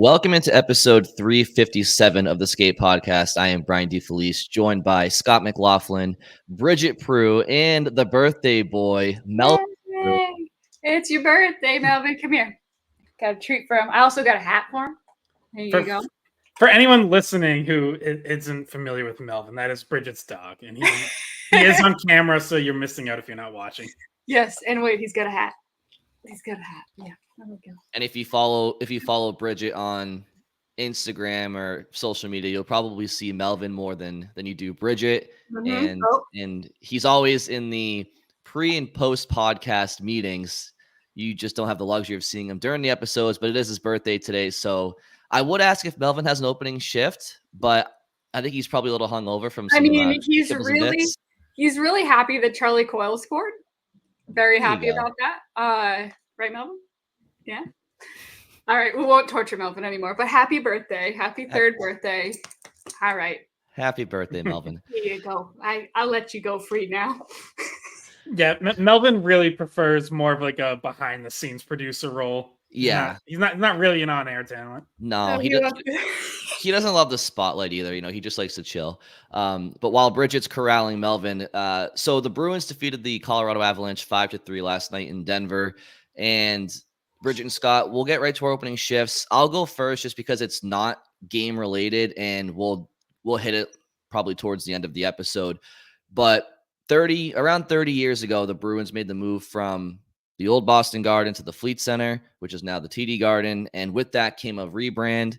Welcome into episode 357 of the Skate Podcast. I am Brian DeFelice, joined by Scott McLaughlin, Bridget Prue, and the birthday boy, Melvin. Yay! It's your birthday, Melvin. Come here. Got a treat for him. I also got a hat for him. There you go. For anyone listening who isn't familiar with Melvin, that is Bridget's dog, and he is on camera, so you're missing out if you're not watching. Yes, and wait, he's got a hat. He's got a hat. Yeah, there we go. And if you follow Bridget on Instagram or social media, you'll probably see Melvin more than you do Bridget. And he's always in the pre and post podcast meetings. You just don't have the luxury of seeing him during the episodes, but it is his birthday today, so I would ask if Melvin has an opening shift, but I think he's probably a little hungover from some he's really happy that Charlie Coyle scored. Very happy about that. Right, Melvin? Yeah. All right, we won't torture Melvin anymore, but happy birthday. Happy third birthday. All right. Happy birthday, Melvin. Here you go. I'll let you go free now. Yeah, Melvin really prefers more of like a behind the scenes producer role. Yeah, he's not really an on-air talent. No, he doesn't love the spotlight either. You know, he just likes to chill. But while Bridget's corralling Melvin, so the Bruins defeated the Colorado Avalanche 5-3 last night in Denver. And Bridget and Scott, we'll get right to our opening shifts. I'll go first just because it's not game related, and we'll hit it probably towards the end of the episode. But around 30 years ago, the Bruins made the move from the old Boston Garden to the Fleet Center, which is now the TD Garden. And with that came a rebrand.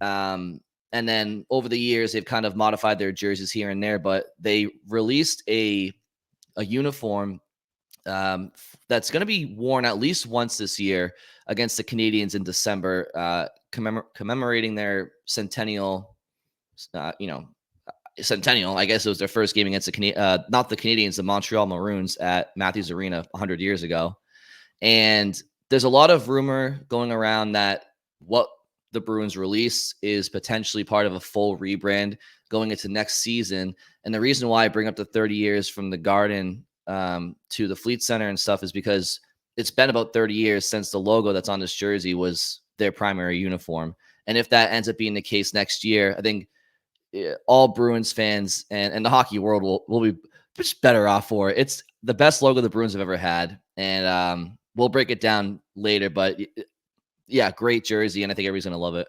And then over the years, they've kind of modified their jerseys here and there, but they released a uniform that's going to be worn at least once this year against the Canadiens in December, commemorating their centennial, centennial. I guess it was their first game against not the Canadiens, the Montreal Maroons at Matthews Arena 100 years ago. And there's a lot of rumor going around that what the Bruins release is potentially part of a full rebrand going into next season. And the reason why I bring up the 30 years from the Garden to the Fleet Center and stuff is because it's been about 30 years since the logo that's on this jersey was their primary uniform. And if that ends up being the case next year, I think all Bruins fans and the hockey world will be just better off for it. It's the best logo the Bruins have ever had. And we'll break it down later, but yeah, great jersey. And I think everybody's going to love it.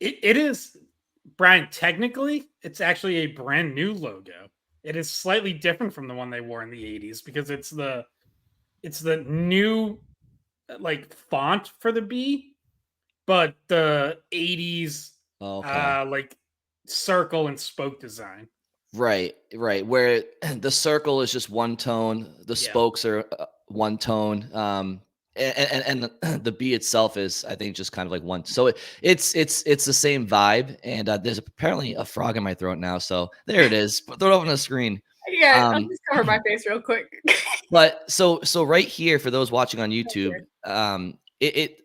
It is, Brian, technically, it's actually a brand new logo. It is slightly different from the one they wore in the 80s because it's the new like font for the B, but the 80s like circle and spoke design. Right. Where the circle is just one tone, the spokes are one tone, and the B itself is, I think, just kind of like one. So it's the same vibe. And there's apparently a frog in my throat now, so there it is. Throw it up on the screen. Yeah, I'll just cover my face real quick. But so right here for those watching on YouTube,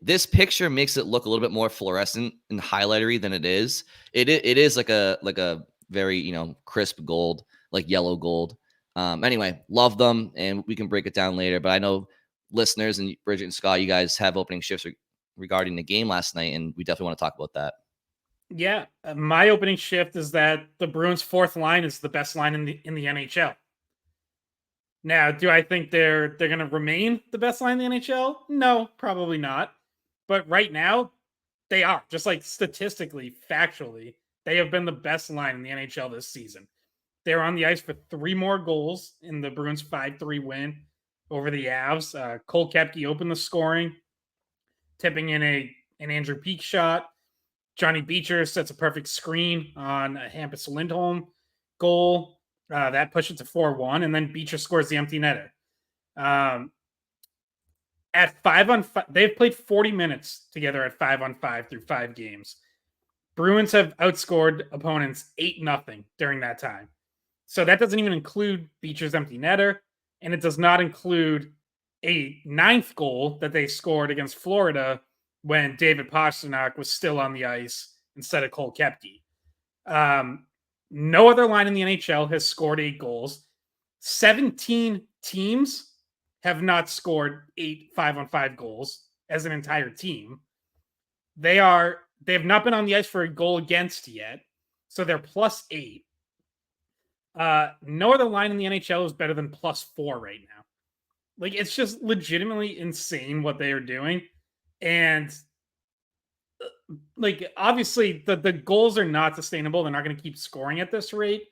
this picture makes it look a little bit more fluorescent and highlightery than it is. It is like a very crisp gold, like yellow gold. Anyway, love them, and we can break it down later. But I know listeners and Bridget and Scott, you guys have opening shifts regarding the game last night, and we definitely want to talk about that. Yeah, my opening shift is that the Bruins' fourth line is the best line in the NHL. Now, do I think they're going to remain the best line in the NHL? No, probably not. But right now, they are. Just like statistically, factually, they have been the best line in the NHL this season. They're on the ice for 3 more goals in the Bruins' 5-3 win over the Avs. Cole Koepke opened the scoring, tipping in an Andrew Peeke shot. Johnny Beecher sets a perfect screen on a Hampus Lindholm goal. That pushed it to 4-1, and then Beecher scores the empty netter. At 5-on-5, they've played 40 minutes together at 5-on-5 through 5 games. Bruins have outscored opponents 8-0 during that time. So that doesn't even include Beecher's empty netter, and it does not include a 9th goal that they scored against Florida when David Pastrnak was still on the ice instead of Cole Koepke. No other line in the NHL has scored 8 goals. 17 teams have not scored 8 5-on-5 goals as an entire team. They have not been on the ice for a goal against yet, so they're +8. No other line in the NHL is better than +4 right now. Like, it's just legitimately insane what they are doing. And like, obviously the goals are not sustainable. They're not going to keep scoring at this rate,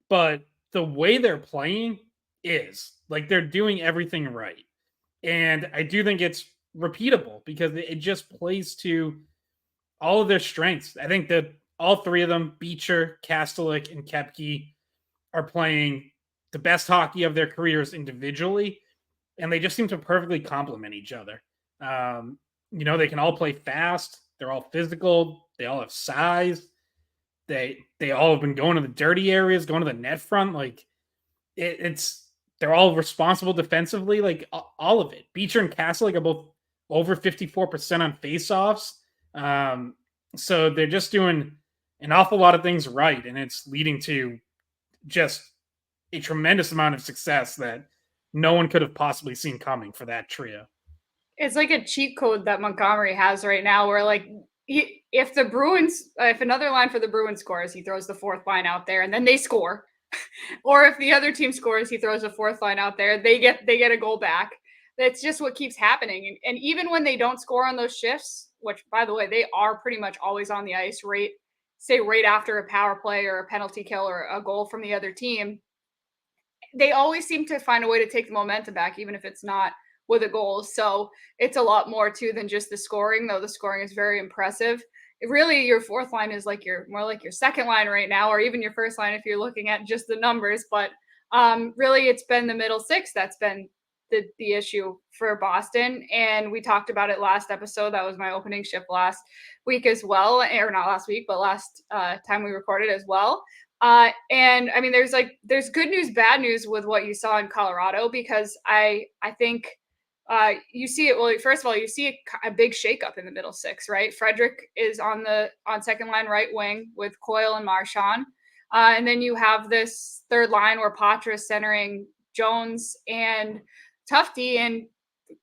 but the way they're playing is like they're doing everything right. And I do think it's repeatable because it just plays to all of their strengths. I think that all three of them, Beecher, Kastelik, and Kepke, are playing the best hockey of their careers individually, and they just seem to perfectly complement each other. They can all play fast. They're all physical. They all have size. They all have been going to the dirty areas, going to the net front. Like they're all responsible defensively. Like all of it. Beecher and Kastelik are both over 54% on faceoffs. So they're just doing an awful lot of things right, and it's leading to just a tremendous amount of success that no one could have possibly seen coming for that trio. It's like a cheat code that Montgomery has right now where like if another line for the Bruins scores, he throws the fourth line out there and then they score. Or if the other team scores, he throws a fourth line out there. They get a goal back. That's just what keeps happening. And even when they don't score on those shifts, which by the way, they are pretty much always on the ice right after a power play or a penalty kill or a goal from the other team, they always seem to find a way to take the momentum back, even if it's not with a goal. So it's a lot more too than just the scoring, though the scoring is very impressive. Really, your fourth line is more like your second line right now, or even your first line if you're looking at just the numbers. But really, it's been the middle six that's been the issue for Boston. And we talked about it last episode. That was my opening shift last week as well, or not last week, but last time we recorded as well. And I mean, there's good news, bad news with what you saw in Colorado, because I think you see it. Well, first of all, you see a big shakeup in the middle six, right? Frederick is on second line right wing with Coyle and Marchand. And then you have this third line where Patra is centering Jones and Tufte, and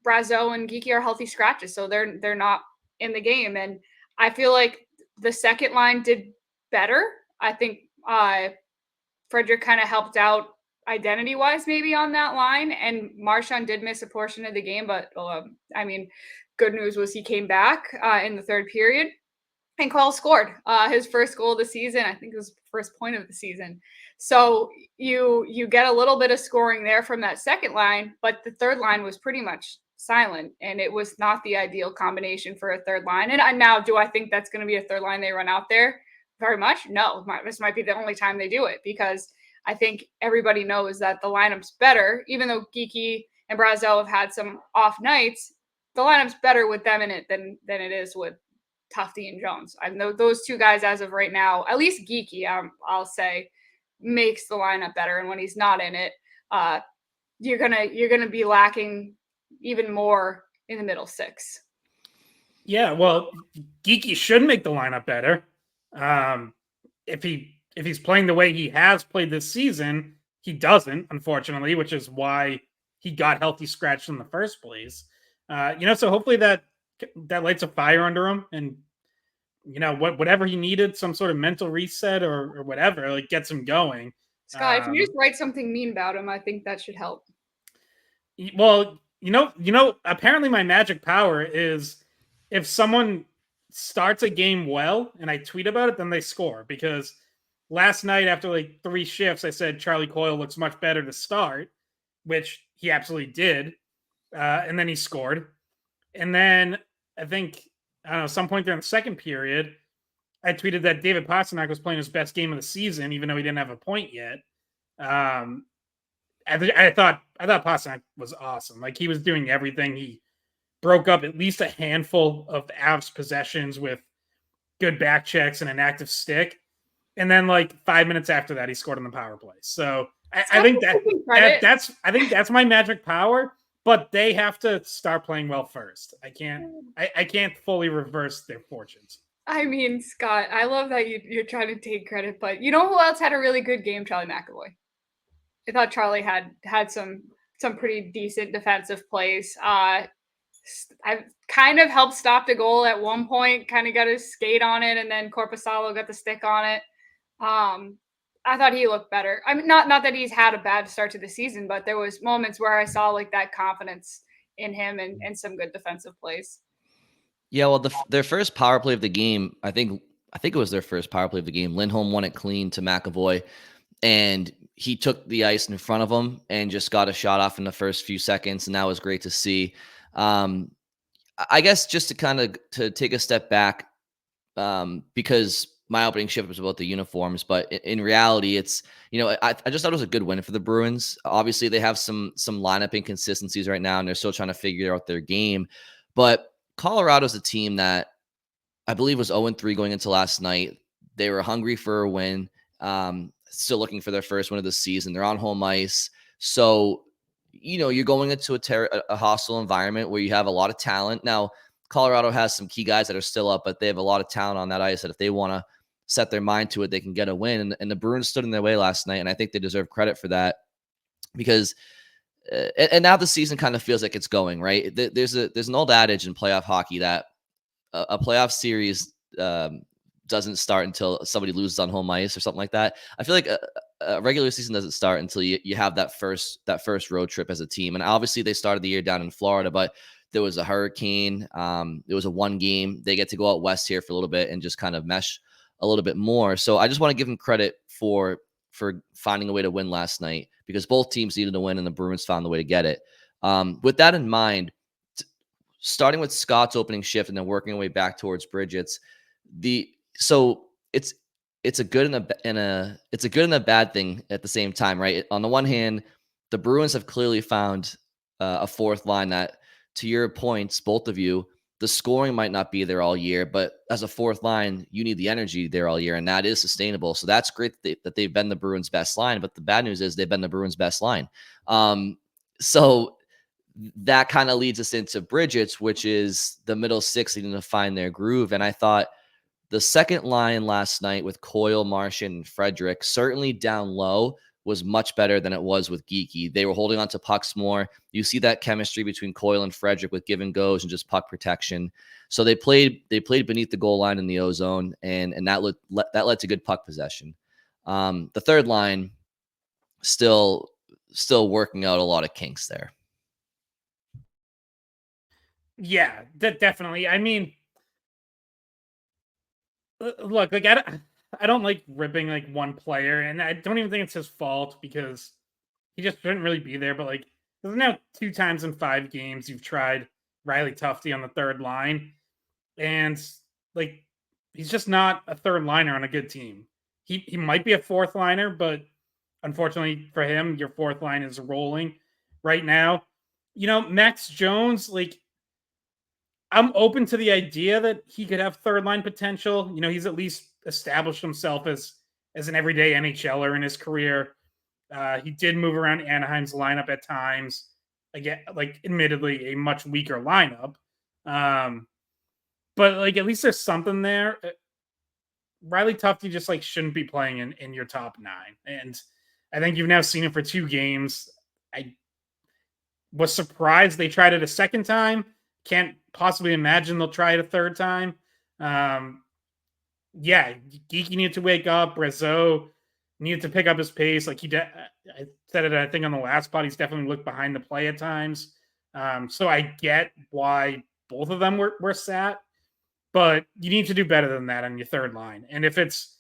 Brazeau and Geekie are healthy scratches. So they're not in the game. And I feel like the second line did better. I think Frederick kind of helped out identity-wise maybe on that line, and Marchand did miss a portion of the game, but I mean, good news was he came back in the third period, and Coyle scored his first goal of the season. I think it was the first point of the season. So you get a little bit of scoring there from that second line, but the third line was pretty much silent, and it was not the ideal combination for a third line. And now, do I think that's going to be a third line they run out there? Very much. No, this might be the only time they do it, because I think everybody knows that the lineup's better. Even though Geekie and Brazeau have had some off nights, the lineup's better with them in it than it is with Tufte and Jones. I know those two guys, as of right now, at least Geekie, I'll say, makes the lineup better. And when he's not in it, you're gonna be lacking even more in the middle six. Yeah, well, Geekie should make the lineup better. If he's playing the way he has played this season, he doesn't, unfortunately, which is why he got healthy scratched in the first place. So hopefully that lights a fire under him, and whatever he needed, some sort of mental reset or whatever, like, gets him going. Scott, if you just write something mean about him, I think that should help. Well, apparently my magic power is if someone starts a game well and I tweet about it, then they score. Because last night, after like 3 shifts, I said Charlie Coyle looks much better to start, which he absolutely did. And then he scored. And then I think, some point during the second period, I tweeted that David Pastrnak was playing his best game of the season, even though he didn't have a point yet. I thought Pastrnak was awesome. Like, he was doing everything. He broke up at least a handful of Avs possessions with good back checks and an active stick. And then, like, 5 minutes after that, he scored on the power play. So I think that's my magic power. But they have to start playing well first. I can't fully reverse their fortunes. I mean, Scott, I love that you're trying to take credit, but you know who else had a really good game? Charlie McAvoy. I thought Charlie had some pretty decent defensive plays. I kind of helped stop the goal at one point, kind of got his skate on it, and then Korpisalo got the stick on it. I thought he looked better. I mean, not that he's had a bad start to the season, but there was moments where I saw like that confidence in him and some good defensive plays. Yeah, well, their first power play of the game, I think it was their first power play of the game. Lindholm won it clean to McAvoy, and he took the ice in front of him and just got a shot off in the first few seconds, and that was great to see. I guess just to kind of to take a step back, because my opening shift was about the uniforms, but in reality, it's, I just thought it was a good win for the Bruins. Obviously, they have some lineup inconsistencies right now, and they're still trying to figure out their game. But Colorado's a team that I believe was 0-3 going into last night. They were hungry for a win, still looking for their first win of the season. They're on home ice. So, you're going into a hostile environment where you have a lot of talent. Now, Colorado has some key guys that are still up, but they have a lot of talent on that ice that if they want to set their mind to it, they can get a win. And the Bruins stood in their way last night, and I think they deserve credit for that because and now the season kind of feels like it's going, right? There's an old adage in playoff hockey that a playoff series doesn't start until somebody loses on home ice or something like that. I feel like a regular season doesn't start until you have that first road trip as a team. And obviously they started the year down in Florida, but there was a hurricane. It was a one game. They get to go out west here for a little bit and just kind of mesh a little bit more. So I just want to give them credit for finding a way to win last night because both teams needed to win and the Bruins found the way to get it. With that in mind, starting with Scott's opening shift and then working our way back towards Bridget's, so it's a good and a bad thing at the same time, right? On the one hand, the Bruins have clearly found a fourth line that, to your points, both of you, the scoring might not be there all year, but as a fourth line, you need the energy there all year, and that is sustainable. So that's great that they've been the Bruins' best line, but the bad news is they've been the Bruins' best line. So that kind of leads us into Bridget's, which is the middle six needing to find their groove. And I thought the second line last night with Coyle, Martian, and Frederick, certainly down low, was much better than it was with Geeky. They were holding on to pucks more. You see that chemistry between Coyle and Frederick with give and goes and just puck protection. So they played beneath the goal line in the O-zone, and that led to good puck possession. The third line still working out a lot of kinks there. Yeah, definitely. I mean, look, like I don't like ripping like one player, and I don't even think it's his fault because he just shouldn't really be there. But like, there's now 2 times in 5 games you've tried Riley Tufte on the third line, and like he's just not a third liner on a good team. He might be a fourth liner, but unfortunately for him, your fourth line is rolling right now. Max Jones, like, I'm open to the idea that he could have third line potential. He's at least established himself as an everyday NHLer in his career. He did move around Anaheim's lineup at times. Again, like admittedly a much weaker lineup. But like at least there's something there. Riley Tufte just like shouldn't be playing in your top 9. And I think you've now seen it for 2 games. I was surprised they tried it a second time. Can't possibly imagine they'll try it a third time. Yeah, Geeky needed to wake up. Brazeau needed to pick up his pace. Like I said it, I think on the last pod, he's definitely looked behind the play at times. So I get why both of them were sat, but you need to do better than that on your third line. And if it's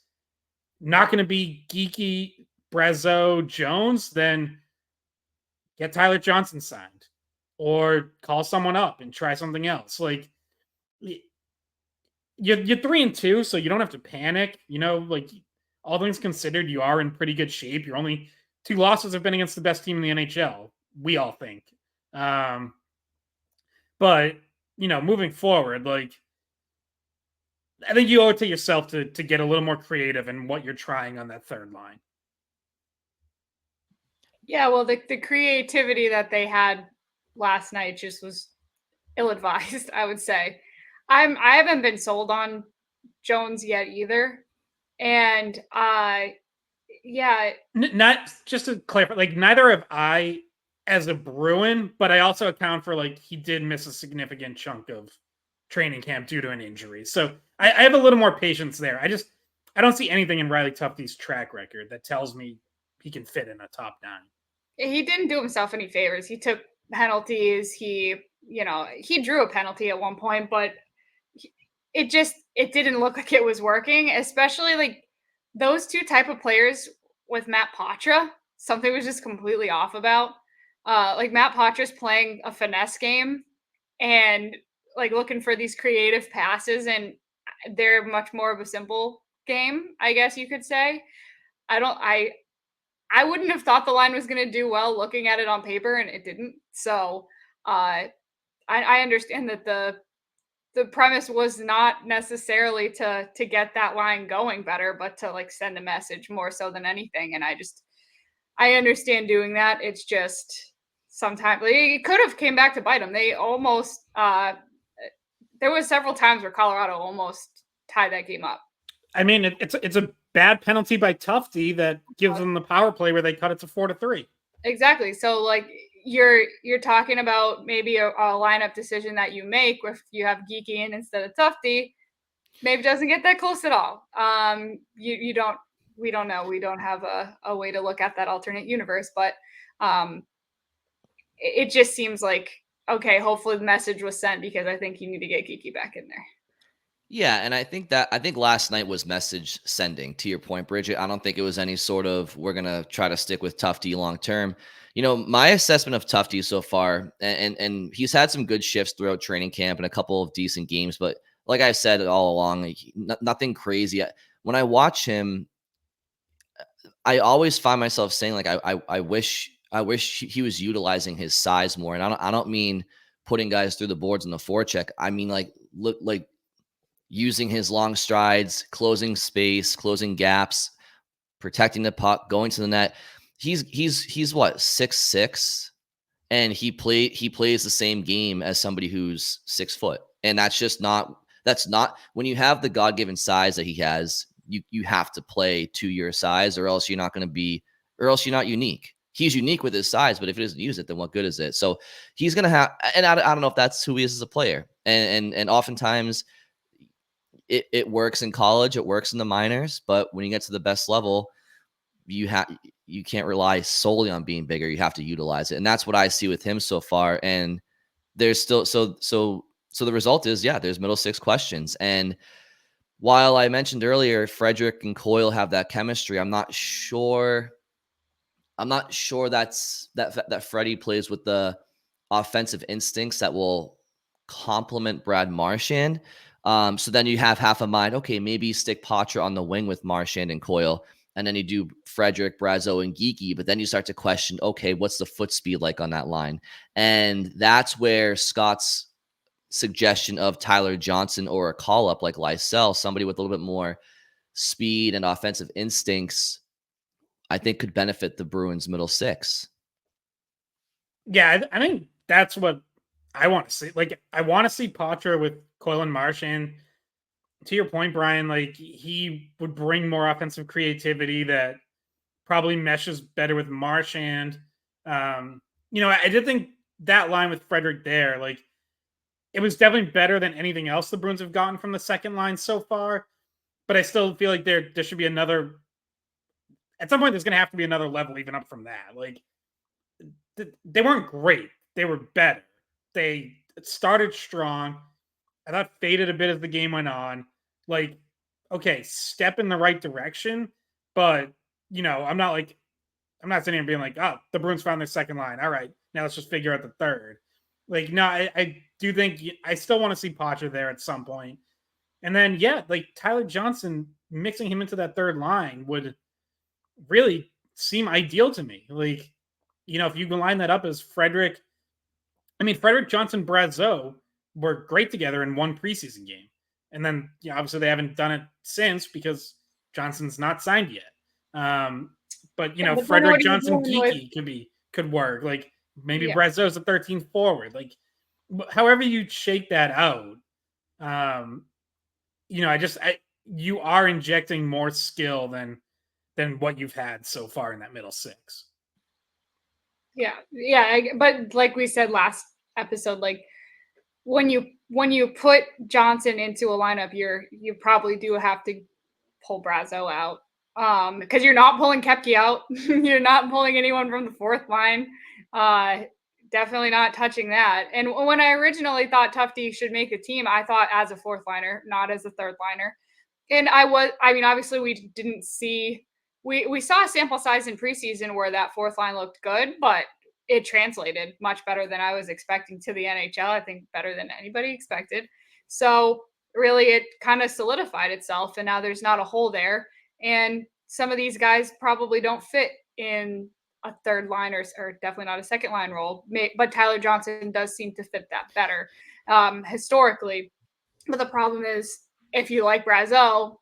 not going to be Geeky, Brazeau, Jones, then get Tyler Johnson signed. Or call someone up and try something else. Like you're 3-2, so you don't have to panic. Like all things considered, you are in pretty good shape. Your only 2 losses have been against the best team in the NHL. We all think. But moving forward, like I think you owe it to yourself to get a little more creative in what you're trying on that third line. Yeah, well, the creativity that they had last night just was ill-advised, I would say. I haven't been sold on Jones yet either. And yeah. Not just to clarify, like neither have I as a Bruin, but I also account for like he did miss a significant chunk of training camp due to an injury. So I have a little more patience there. I don't see anything in Riley Tufte's track record that tells me he can fit in a top 9. He didn't do himself any favors. He took penalties. He drew a penalty at one point, but it didn't look like it was working, especially like those two type of players with Matt Patra. Something was just completely off about. Like Matt Patra's playing a finesse game and like looking for these creative passes, and they're much more of a simple game, I guess you could say. I wouldn't have thought the line was going to do well looking at it on paper, and it didn't. So I understand that the premise was not necessarily to get that line going better, but to like send a message more so than anything. And I understand doing that. It's just sometimes it could have came back to bite them. They almost there was several times where Colorado almost tied that game up. I mean, it's a bad penalty by Tufte that gives them the power play where they cut it to 4-3. Exactly. So like you're talking about maybe a lineup decision that you make if you have Geeky in instead of Tufte, maybe doesn't get that close at all. We don't know. We don't have a way to look at that alternate universe, but it just seems like, okay, hopefully the message was sent because I think you need to get Geeky back in there. Yeah, and I think last night was message sending. To your point, Bridget, I don't think it was any sort of we're gonna try to stick with Tufte long term. My assessment of Tufte so far, and he's had some good shifts throughout training camp and a couple of decent games, but like I said all along, like, nothing crazy. When I watch him, I always find myself saying like I wish he was utilizing his size more, and I don't mean putting guys through the boards in the forecheck. I mean like using his long strides, closing space, closing gaps, protecting the puck, going to the net. He's what, 6'6", and he plays the same game as somebody who's 6 foot. And that's not when you have the God-given size that he has, you have to play to your size, or else you're not unique. He's unique with his size, but if he doesn't use it, then what good is it? So he's going to have, and I don't know if that's who he is as a player. And oftentimes it works in college, it works in the minors, but when you get to the best level, you can't rely solely on being bigger. You have to utilize it. And that's what I see with him so far. And there's still, so the result is, yeah, there's middle 6 questions. And while I mentioned earlier, Frederic and Coyle have that chemistry, I'm not sure that Freddie plays with the offensive instincts that will complement Brad Marchand. So then you have half a mind, okay, maybe you stick Patra on the wing with Marchand and Coyle, and then you do Frederic, Brazeau, and Geeky, but then you start to question, okay, what's the foot speed like on that line? And that's where Scott's suggestion of Tyler Johnson or a call-up like Lysell, somebody with a little bit more speed and offensive instincts, I think could benefit the Bruins middle 6. Yeah, I think that's what I want to see. Like, I want to see Patra with Coyle and Marchand. To your point, Brian, like he would bring more offensive creativity that probably meshes better with Marchand. I did think that line with Frederic there, like it was definitely better than anything else the Bruins have gotten from the second line so far. But I still feel like there should be another. At some point, there's going to have to be another level even up from that. Like they weren't great; they were better. They started strong. I thought faded a bit as the game went on. Like, okay, step in the right direction, but I'm not sitting here being like, oh, the Bruins found their second line. All right, now let's just figure out the third. Like, no, I do think I still want to see Patra there at some point. And then, yeah, like Tyler Johnson, mixing him into that third line would really seem ideal to me. Like, if you can line that up as Frederic Johnson, Brazeau were great together in one preseason game. And then, obviously they haven't done it since because Johnson's not signed yet. But Frederic Johnson Geeky could work. Like maybe Brazeau's a 13th forward. Like however you shake that out, you are injecting more skill than what you've had so far in that middle 6. Yeah. But like we said last episode, like when you put Johnson into a lineup, you probably do have to pull Brazeau out. Because you're not pulling Koepke out. You're not pulling anyone from the fourth line. Definitely not touching that. And when I originally thought Tufte should make the team, I thought as a fourth liner, not as a third liner. And obviously we didn't see, we saw a sample size in preseason where that fourth line looked good, but it translated much better than I was expecting to the NHL. I think better than anybody expected. So really it kind of solidified itself, and now there's not a hole there. And some of these guys probably don't fit in a third line or definitely not a second line role, but Tyler Johnson does seem to fit that better historically. But the problem is, if you like Brazeau,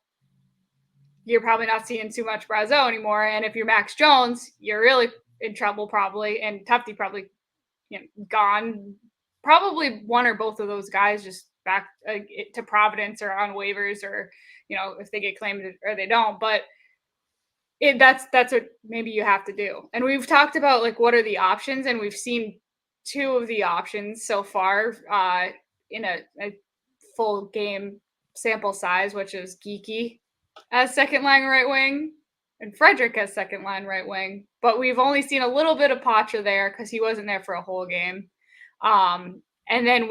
you're probably not seeing too much Brazeau anymore. And if you're Max Jones, you're really in trouble probably. And Tufte probably gone. Probably one or both of those guys just back to Providence or on waivers, or if they get claimed or they don't. But that's what maybe you have to do. And we've talked about like what are the options, and we've seen two of the options so far in a full game sample size, which is Geeky as second line right wing and Frederick as second line right wing. But we've only seen a little bit of Pacha there because he wasn't there for a whole game. And then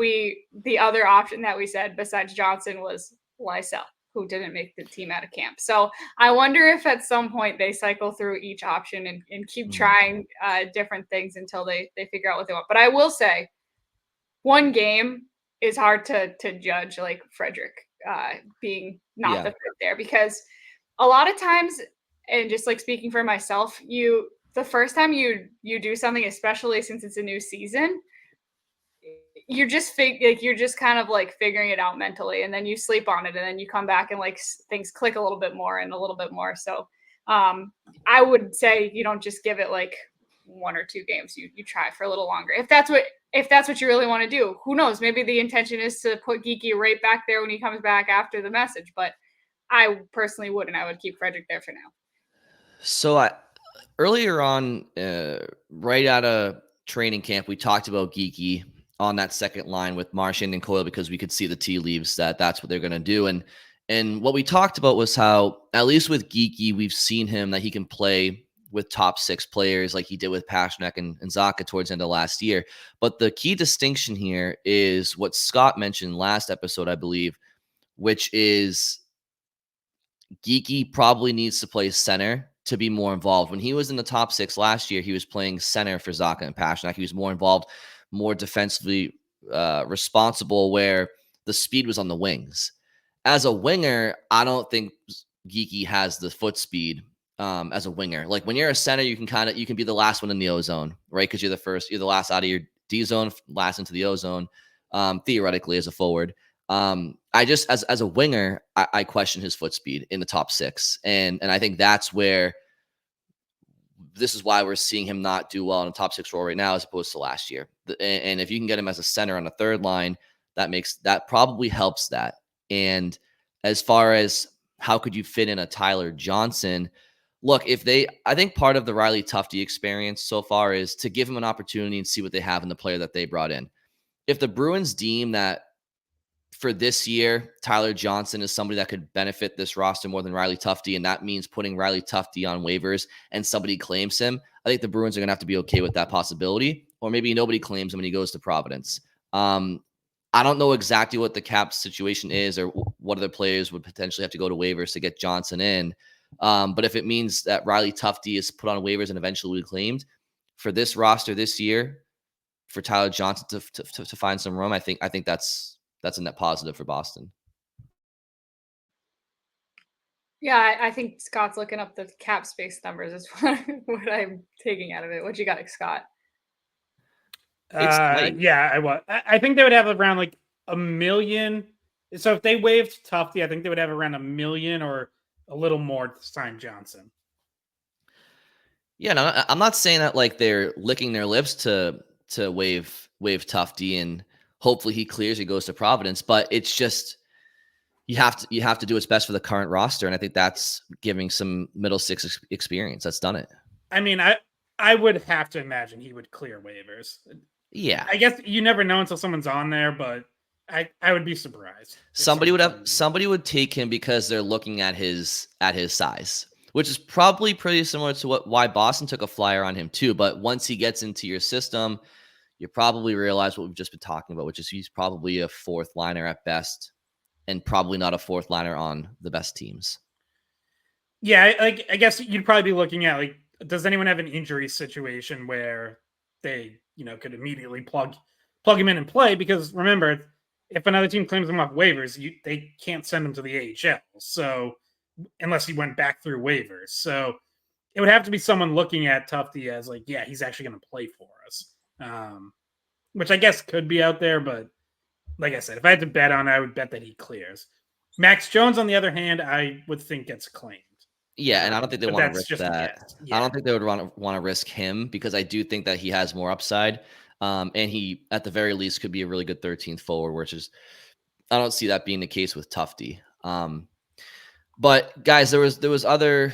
the other option that we said besides Johnson was Lysell, who didn't make the team out of camp. So I wonder if at some point they cycle through each option and keep trying different things until they figure out what they want. But I will say, one game is hard to judge, like Frederick being not the fit there, because a lot of times, and just like speaking for myself, the first time you do something, especially since it's a new season, you're just kind of like figuring it out mentally, and then you sleep on it, and then you come back and like things click a little bit more and a little bit more. So I would say you don't just give it like one or two games. You try for a little longer if that's what you really want to do. Who knows? Maybe the intention is to put Geeky right back there when he comes back after the message, but I personally wouldn't. I would keep Frederick there for now. So earlier on, right out of training camp, we talked about Geeky on that second line with Marchand and Coyle because we could see the tea leaves that's what they're going to do. And what we talked about was how, at least with Geeky, we've seen him that he can play with top six players like he did with Pastrnak and Zacha towards the end of last year. But the key distinction here is what Scott mentioned last episode, I believe, which is Geeky probably needs to play center to be more involved. When he was in the top six last year, he was playing center for Zacha and Pastrnak. He was more involved, more defensively responsible, where the speed was on the wings. As a winger, I don't think Geeky has the foot speed as a winger. Like when you're a center, you can be the last one in the O zone, right? Because you're the last out of your D zone, last into the O zone, theoretically as a forward. I just as a winger, I question his foot speed in the top six, and I think that's where this is why we're seeing him not do well in a top six role right now as opposed to last year. And if you can get him as a center on a third line, that probably helps that. And as far as how could you fit in a Tyler Johnson, look, I think part of the Riley Tufte experience so far is to give him an opportunity and see what they have in the player that they brought in. If the Bruins deem that for this year, Tyler Johnson is somebody that could benefit this roster more than Riley Tufte, and that means putting Riley Tufte on waivers and somebody claims him, I think the Bruins are going to have to be okay with that possibility, or maybe nobody claims him when he goes to Providence. I don't know exactly what the cap situation is or what other players would potentially have to go to waivers to get Johnson in. But if it means that Riley Tufte is put on waivers and eventually claimed for this roster this year, for Tyler Johnson to find some room, I think that's a net positive for Boston. Yeah, I think Scott's looking up the cap space numbers. Is what I'm taking out of it. What you got, Scott? Yeah, I think they would have around like $1 million. So if they waived Tufte, I think they would have around $1 million or a little more to sign Johnson. Yeah, no, I'm not saying that like they're licking their lips to waive Tufte and hopefully he clears, he goes to Providence, but it's just you have to do what's best for the current roster, and I think that's giving some middle six experience that's done it. I mean, I would have to imagine he would clear waivers. Yeah. I guess you never know until someone's on there, but I would be surprised. Somebody would take him because they're looking at his size, which is probably pretty similar to why Boston took a flyer on him too. But once he gets into your system, you probably realize what we've just been talking about, which is he's probably a fourth liner at best, and probably not a fourth liner on the best teams. Yeah, I guess you'd probably be looking at, like, does anyone have an injury situation where they, could immediately plug him in and play? Because remember, if another team claims him off waivers, they can't send him to the AHL. So unless he went back through waivers, so it would have to be someone looking at Tufte as like, yeah, he's actually going to play for us, which I guess could be out there. But like I said, if I had to bet on it, I would bet that he clears. Max Jones, on the other hand, I would think gets claimed. Yeah, and I don't think they want to risk that. Yeah. I don't think they would want to risk him because I do think that he has more upside. And he, at the very least, could be a really good 13th forward, which is, I don't see that being the case with Tufte. But guys, there was other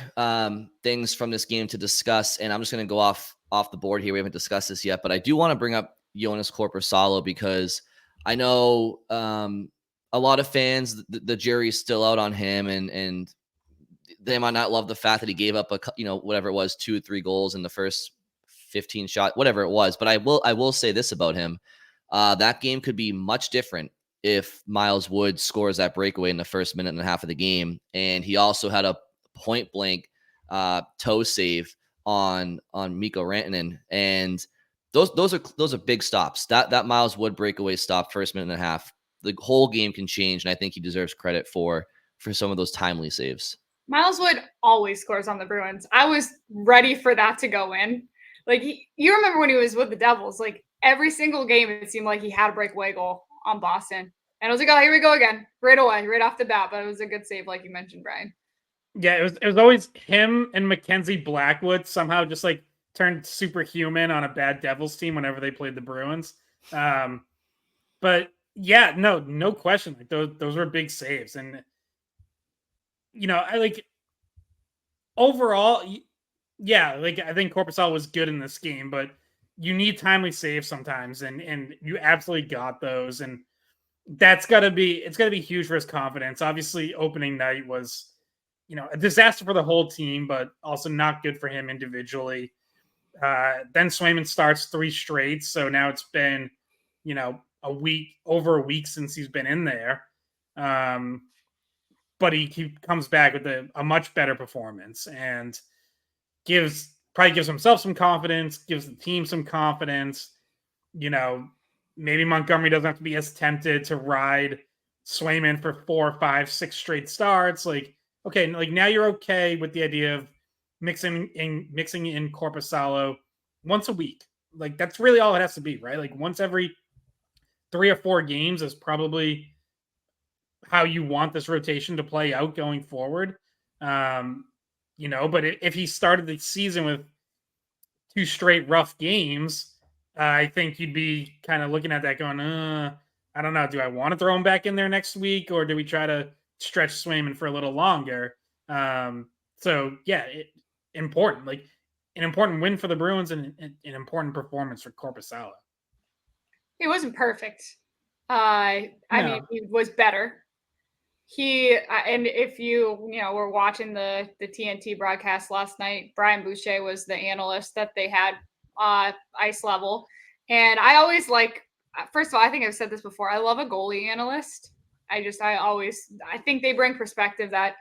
things from this game to discuss, and I'm just going to go off the board here. We haven't discussed this yet, but I do want to bring up Joonas Korpisalo because I know a lot of fans, the jury's still out on him, and they might not love the fact that he gave up whatever it was, 2 or 3 goals in the first 15 shot, whatever it was. But I will say this about him. That game could be much different if Miles Wood scores that breakaway in the first minute and a half of the game. And he also had a point blank toe save on Mikko Rantanen. And those are big stops. That Miles Wood breakaway stop first minute and a half, the whole game can change. And I think he deserves credit for some of those timely saves. Miles Wood always scores on the Bruins. I was ready for that to go in. Like, you remember when he was with the Devils, like every single game, it seemed like he had a breakaway goal on Boston. And I was like, oh, here we go again, right away, right off the bat. But it was a good save, like you mentioned, Brian. Yeah, it was always him and Mackenzie Blackwood somehow just like turned superhuman on a bad Devils team whenever they played the Bruins. But yeah, no question. Like those were big saves. And I like overall, yeah, like I think Korpisalo was good in this game, but you need timely saves sometimes, and you absolutely got those, and it's gotta be huge for his confidence. Obviously, opening night was, a disaster for the whole team, but also not good for him individually. Then Swayman starts 3 straight, so now it's been, over a week since he's been in there. But he comes back with a much better performance and probably gives himself some confidence, gives the team some confidence. Maybe Montgomery doesn't have to be as tempted to ride Swayman for 4, 5, 6 straight starts. Like, okay, like now you're okay with the idea of mixing in Korpisalo once a week. Like that's really all it has to be, right? Like once every 3 or 4 games is probably how you want this rotation to play out going forward. But if he started the season with 2 straight rough games, I think you'd be kind of looking at that going, I don't know. Do I want to throw him back in there next week, or do we try to stretch Swayman for a little longer? So yeah, important, like an important win for the Bruins and an important performance for Korpisalo. He wasn't perfect. I mean, he was better. And if you were watching the TNT broadcast last night, Brian Boucher was the analyst that they had ice level. And I always first of all, I think I've said this before, I love a goalie analyst. I think they bring perspective that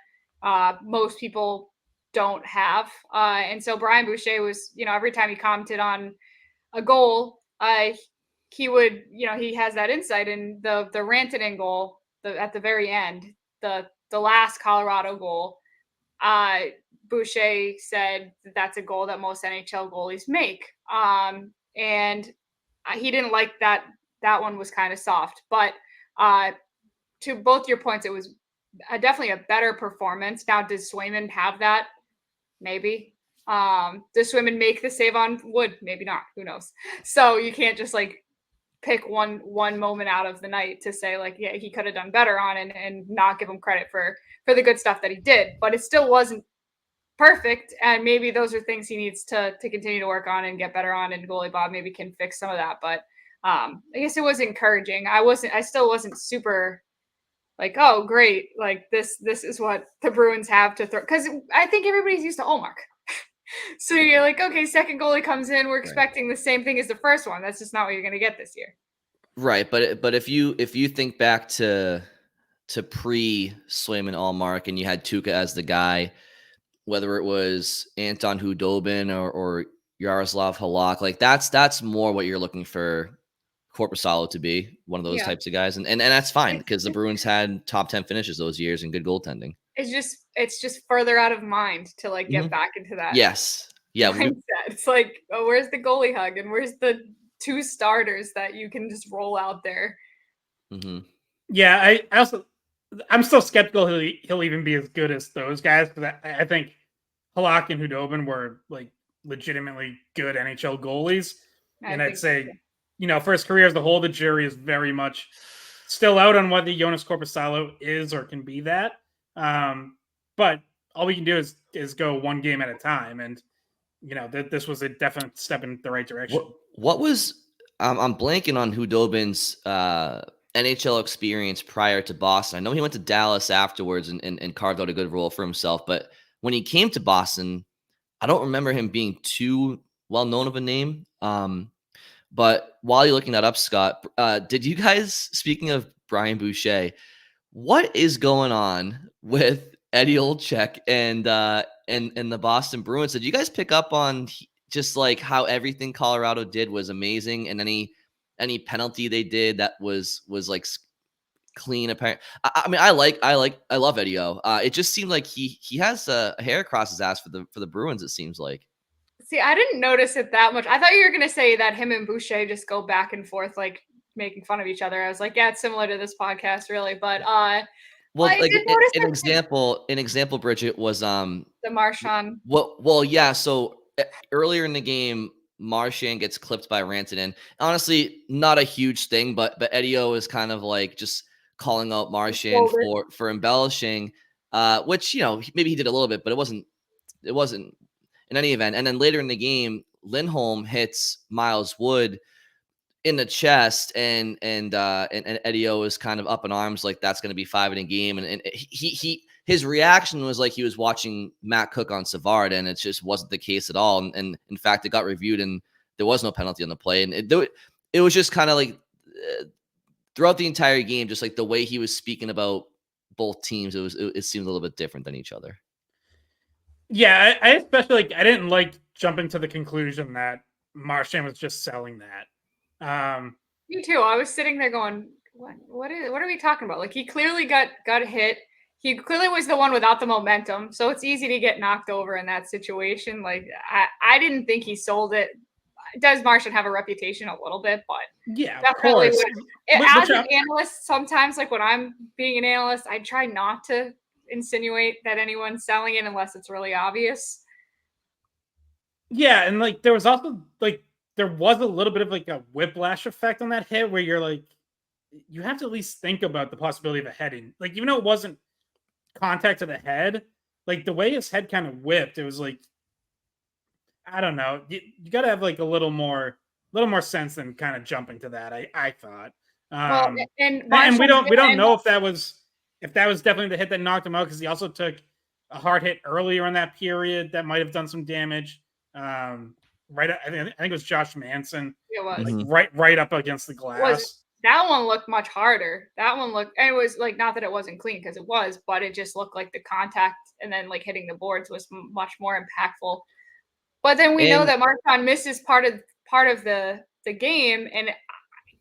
most people don't have. And so Brian Boucher was, every time he commented on a goal, he would, he has that insight. And the Rantanen goal, at the very end, the last Colorado goal, Boucher said that's a goal that most NHL goalies make. And he didn't like that. That one was kind of soft. But to both your points, it was definitely a better performance. Now, does Swayman have that? Maybe. Does Swayman make the save on Wood? Maybe not. Who knows? So you can't just pick one moment out of the night to say yeah, he could have done better on and not give him credit for the good stuff that he did. But it still wasn't perfect, and maybe those are things he needs to continue to work on and get better on, and goalie Bob maybe can fix some of that. But I guess it was encouraging. I still wasn't super like, oh great, like this is what the Bruins have to throw, because I think everybody's used to Ullmark. So you're like, okay, second goalie comes in, we're expecting the same thing as the first one. That's just not what you're going to get this year. Right, but if you think back to pre Swayman Allmark and you had Tuukka as the guy, whether it was Anton Hudobin or Yaroslav Halak, like that's more what you're looking for Korpisalo to be, one of those types of guys, and that's fine because the Bruins had top 10 finishes those years and good goaltending. It's just further out of mind to like get back into that. Yes, yeah. Mindset. It's like, oh, where's the goalie hug and where's the 2 starters that you can just roll out there? Yeah, I'm still skeptical he'll even be as good as those guys, because I think Halak and Hudobin were like legitimately good NHL goalies, and I'd say, for his career as a whole, the jury is very much still out on whether Jonas Korpisalo is or can be that. But all we can do is go one game at a time, and this was a definite step in the right direction. What was I'm blanking on Hudobin's NHL experience prior to Boston. I know he went to Dallas afterwards and carved out a good role for himself, but when he came to Boston, I don't remember him being too well known of a name. But while you're looking that up, Scott, did you guys, speaking of Brian Boucher, what is going on with Eddie Olczyk and the Boston Bruins? Did you guys pick up on just like how everything Colorado did was amazing, and any penalty they did that was like clean? Apparent. I mean, I love Eddie O. It just seemed like he has a hair across his ass for the Bruins. It seems like. See, I didn't notice it that much. I thought you were going to say that him and Boucher just go back and forth, like making fun of each other. I was like, yeah, it's similar to this podcast, really. But well, like an example, Bridget, was the Marchand. Well, yeah. So earlier in the game, Marchand gets clipped by Rantanen. Honestly, not a huge thing, but Eddie O is kind of like just calling out Marchand for embellishing, which maybe he did a little bit, but it wasn't in any event. And then later in the game, Lindholm hits Miles Wood in the chest, and Eddie O is kind of up in arms, like that's going to be 5 in a game. And his reaction was like he was watching Matt Cook on Savard, and it just wasn't the case at all. And in fact, it got reviewed, and there was no penalty on the play. And it was just kind of like throughout the entire game, just like the way he was speaking about both teams, it seemed a little bit different than each other. Yeah, I especially I didn't like jumping to the conclusion that Marchand was just selling that. Me too. I was sitting there going, what are we talking about? Like, he clearly got hit. He clearly was the one without the momentum, so it's easy to get knocked over in that situation. Like, I didn't think he sold it. Does Marchand have a reputation a little bit? But yeah, definitely. Of course. As an analyst, sometimes, like when I'm being an analyst, I try not to insinuate that anyone's selling it unless it's really obvious. Yeah, and like there was also like there was a little bit of like a whiplash effect on that hit where you're like, you have to at least think about the possibility of a heading. Like, even though it wasn't contact to the head, like the way his head kind of whipped, it was like, I don't know. You got to have like a little more sense than kind of jumping to that. I thought. And we don't know if that was definitely the hit that knocked him out, because he also took a hard hit earlier in that period that might have done some damage. Right, I think it was Josh Manson. It was like right up against the glass. That one looked much harder. That one looked, and it was like, not that it wasn't clean, because it was, but it just looked like the contact and then like hitting the boards was much more impactful. But then we know that Marchand misses part of the game, and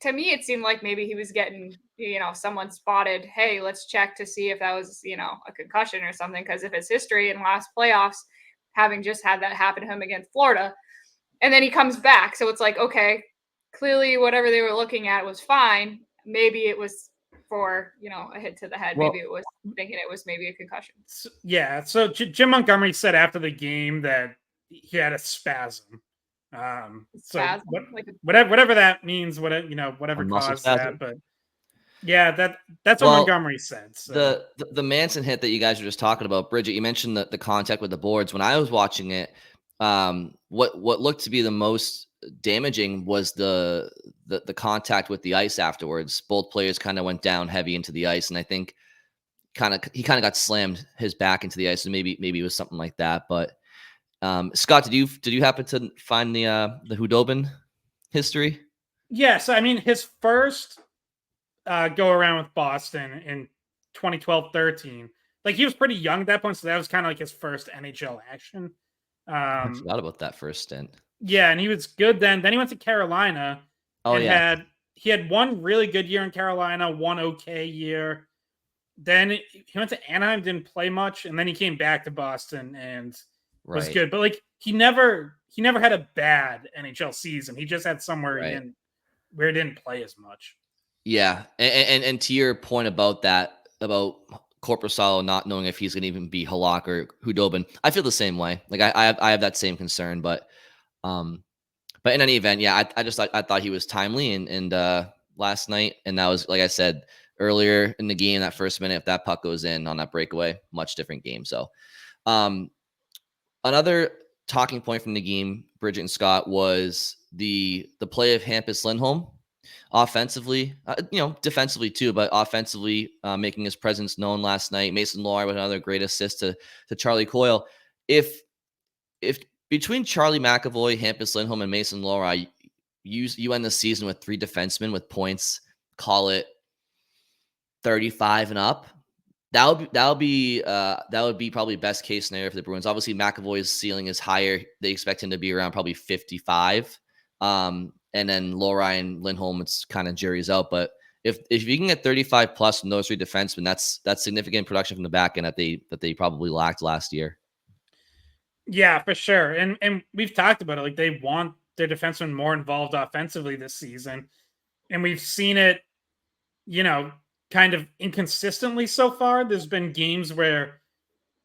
to me it seemed like maybe he was getting, someone spotted, hey, let's check to see if that was, a concussion or something, because of his history in last playoffs, having just had that happen to him against Florida. And then he comes back. So it's like, okay, clearly whatever they were looking at was fine. Maybe it was for, a hit to the head. Well, maybe it was thinking it was maybe a concussion. So Jim Montgomery said after the game that he had a spasm. Spasm? Whatever that means, whatever caused that. But Yeah, that's what Montgomery said. So. The Manson hit that you guys were just talking about, Bridget, you mentioned the contact with the boards. When I was watching it, what looked to be the most damaging was the contact with the ice afterwards. Both players kind of went down heavy into the ice, and I think he kind of got slammed his back into the ice, and maybe it was something like that. But Scott, did you happen to find the Hudobin history? Yeah, so I mean, his first go around with Boston in 2012-13, like he was pretty young at that point, so that was kind of like his first NHL action. I forgot about that first stint. Yeah, and he was good then. Then he went to Carolina. Oh, yeah. He had one really good year in Carolina, one okay year. Then he went to Anaheim, didn't play much, and then he came back to Boston and was good. But like he never had a bad NHL season. He just had somewhere where he didn't play as much. Yeah, and to your point about that, about Korpisalo not knowing if he's going to even be Halak or Hudobin, I feel the same way. Like I have that same concern, but in any event, yeah, I thought he was timely and last night, and that was, like I said earlier in the game, that first minute, if that puck goes in on that breakaway, much different game. So, another talking point from the game, Bridget and Scott, was the play of Hampus Lindholm. Offensively, defensively too, but offensively, making his presence known last night. Mason Lohrei with another great assist to Charlie Coyle. If between Charlie McAvoy, Hampus Lindholm, and Mason Lohrei, you end the season with 3 defensemen with points, call it 35 and up. That would be probably best case scenario for the Bruins. Obviously, McAvoy's ceiling is higher. They expect him to be around probably 55. And then Lohrei and Lindholm, it's kind of jury's out. But if you can get 35 plus from those 3 defensemen, that's significant production from the back end that they probably lacked last year. Yeah, for sure. And we've talked about it. Like, they want their defensemen more involved offensively this season. And we've seen it, kind of inconsistently so far. There's been games where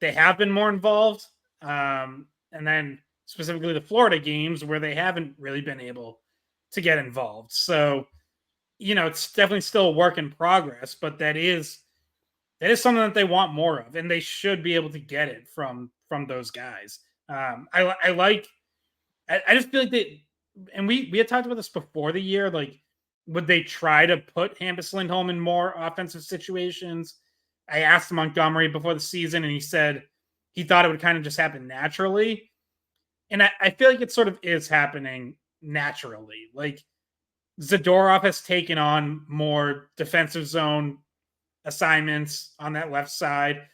they have been more involved. And then specifically the Florida games where they haven't really been able to get involved. So, it's definitely still a work in progress, but that is something that they want more of, and they should be able to get it from those guys. I just feel like they, and we had talked about this before the year, like, would they try to put Hampus Lindholm in more offensive situations? I asked Montgomery before the season, and he said he thought it would kind of just happen naturally. And I feel like it sort of is happening naturally. Like, Zadorov has taken on more defensive zone assignments on that left side.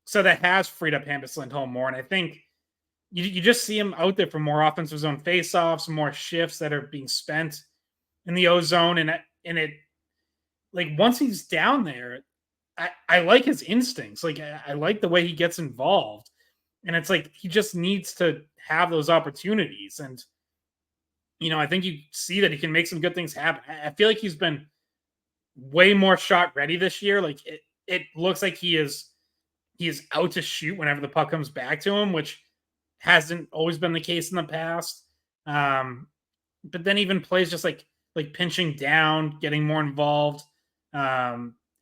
So that has freed up Hampus Lindholm more. And I think you just see him out there for more offensive zone faceoffs, more shifts that are being spent in the O zone. And it, like, once he's down there, I like his instincts. Like, I like the way he gets involved. And it's like, he just needs to have those opportunities. And, I think you see that he can make some good things happen. I feel like he's been way more shot ready this year. Like, it looks like he is out to shoot whenever the puck comes back to him, which hasn't always been the case in the past. But then even plays just like pinching down, getting more involved.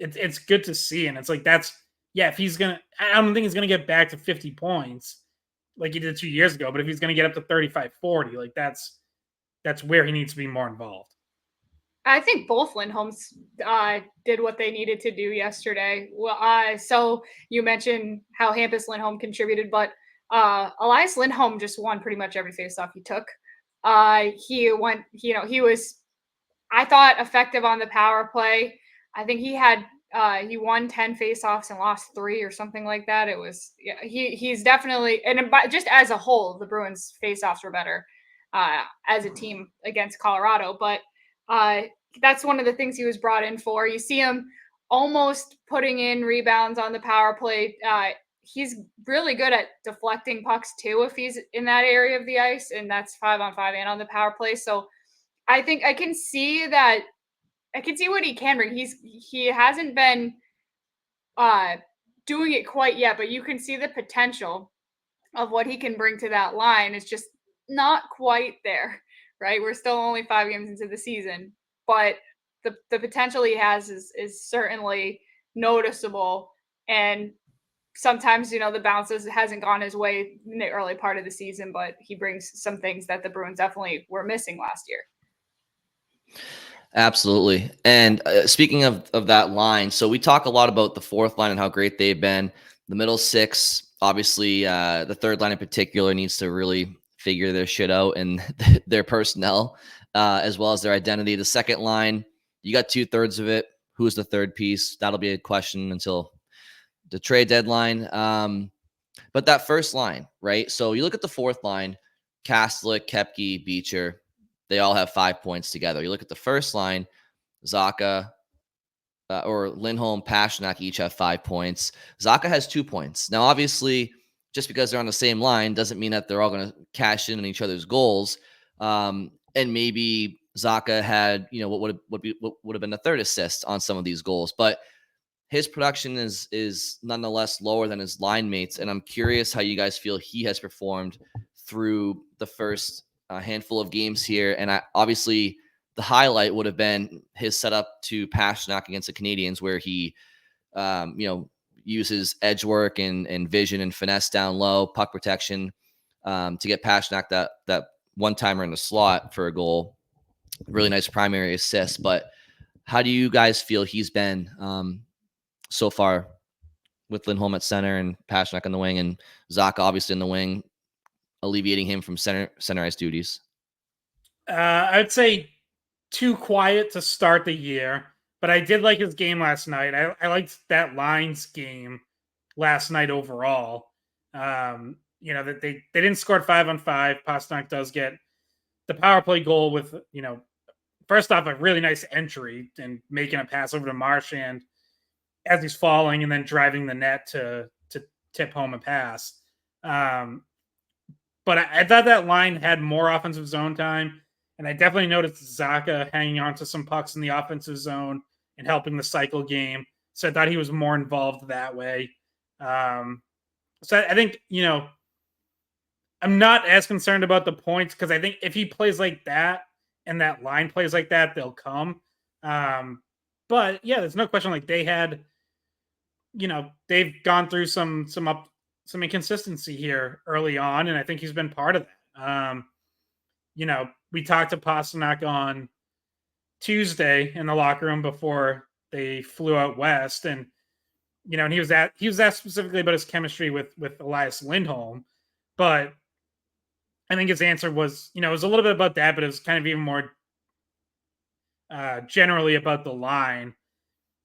It's good to see. And it's like, if he's I don't think he's going to get back to 50 points like he did 2 years ago, but if he's going to get up to 35, 40, like that's where he needs to be more involved. I think both Lindholms did what they needed to do yesterday. Well, so you mentioned how Hampus Lindholm contributed, but Elias Lindholm just won pretty much every faceoff he took. He was, I thought, effective on the power play. I think he won 10 faceoffs and lost 3 or something like that. It was, he's definitely, and just as a whole, the Bruins faceoffs were better as a team against Colorado, but that's one of the things he was brought in for. You see him almost putting in rebounds on the power play. He's really good at deflecting pucks too if he's in that area of the ice, and that's 5-on-5 and on the power play. So I think I can see what he can bring. He hasn't been doing it quite yet, but you can see the potential of what he can bring to that line. It's just not quite there, right? We're still only 5 games into the season, but the potential he has is certainly noticeable. And sometimes, the bounces hasn't gone his way in the early part of the season, but he brings some things that the Bruins definitely were missing last year. Absolutely. And speaking of that line, so we talk a lot about the fourth line and how great they've been. The middle six, obviously, the third line in particular needs to really figure their shit out and their personnel, as well as their identity. The second line, you got 2/3 of it. Who's the third piece? That'll be a question until the trade deadline. But that first line, right? So you look at the fourth line, Kastelic, Koepke, Beecher. They all have 5 points together. You look at the first line, Zacha or Lindholm, Pastrnak each have 5 points. Zacha has 2 points. Now, obviously, just because they're on the same line doesn't mean that they're all going to cash in on each other's goals. And maybe Zacha had, what would have been the third assist on some of these goals, but his production is nonetheless lower than his line mates. And I'm curious how you guys feel he has performed through the first handful of games here. And obviously the highlight would have been his setup to Pastrnak against the Canadiens, where he, uses edge work and vision and finesse down low, puck protection, to get Pastrnak that one-timer in the slot for a goal. Really nice primary assist. But how do you guys feel he's been so far with Lindholm at center and Pastrnak on the wing and Zacha obviously in the wing, alleviating him from center ice duties? I'd say too quiet to start the year, but I did like his game last night. I liked that Lions game last night overall. That they didn't score 5-on-5. Pastrnak does get the power play goal with, first off, a really nice entry and making a pass over to Marchand as he's falling and then driving the net to tip home a pass. But I thought that line had more offensive zone time, and I definitely noticed Zacha hanging on to some pucks in the offensive zone and helping the cycle game. So I thought he was more involved that way. So I think, I'm not as concerned about the points, because I think if he plays like that and that line plays like that, they'll come. But yeah, there's no question. Like they had, they've gone through some inconsistency here early on, and I think he's been part of that. We talked to Pastrnak on Tuesday in the locker room before they flew out west, and and he was asked specifically about his chemistry with Elias Lindholm, but I think his answer was, it was a little bit about that, but it was kind of even more generally about the line.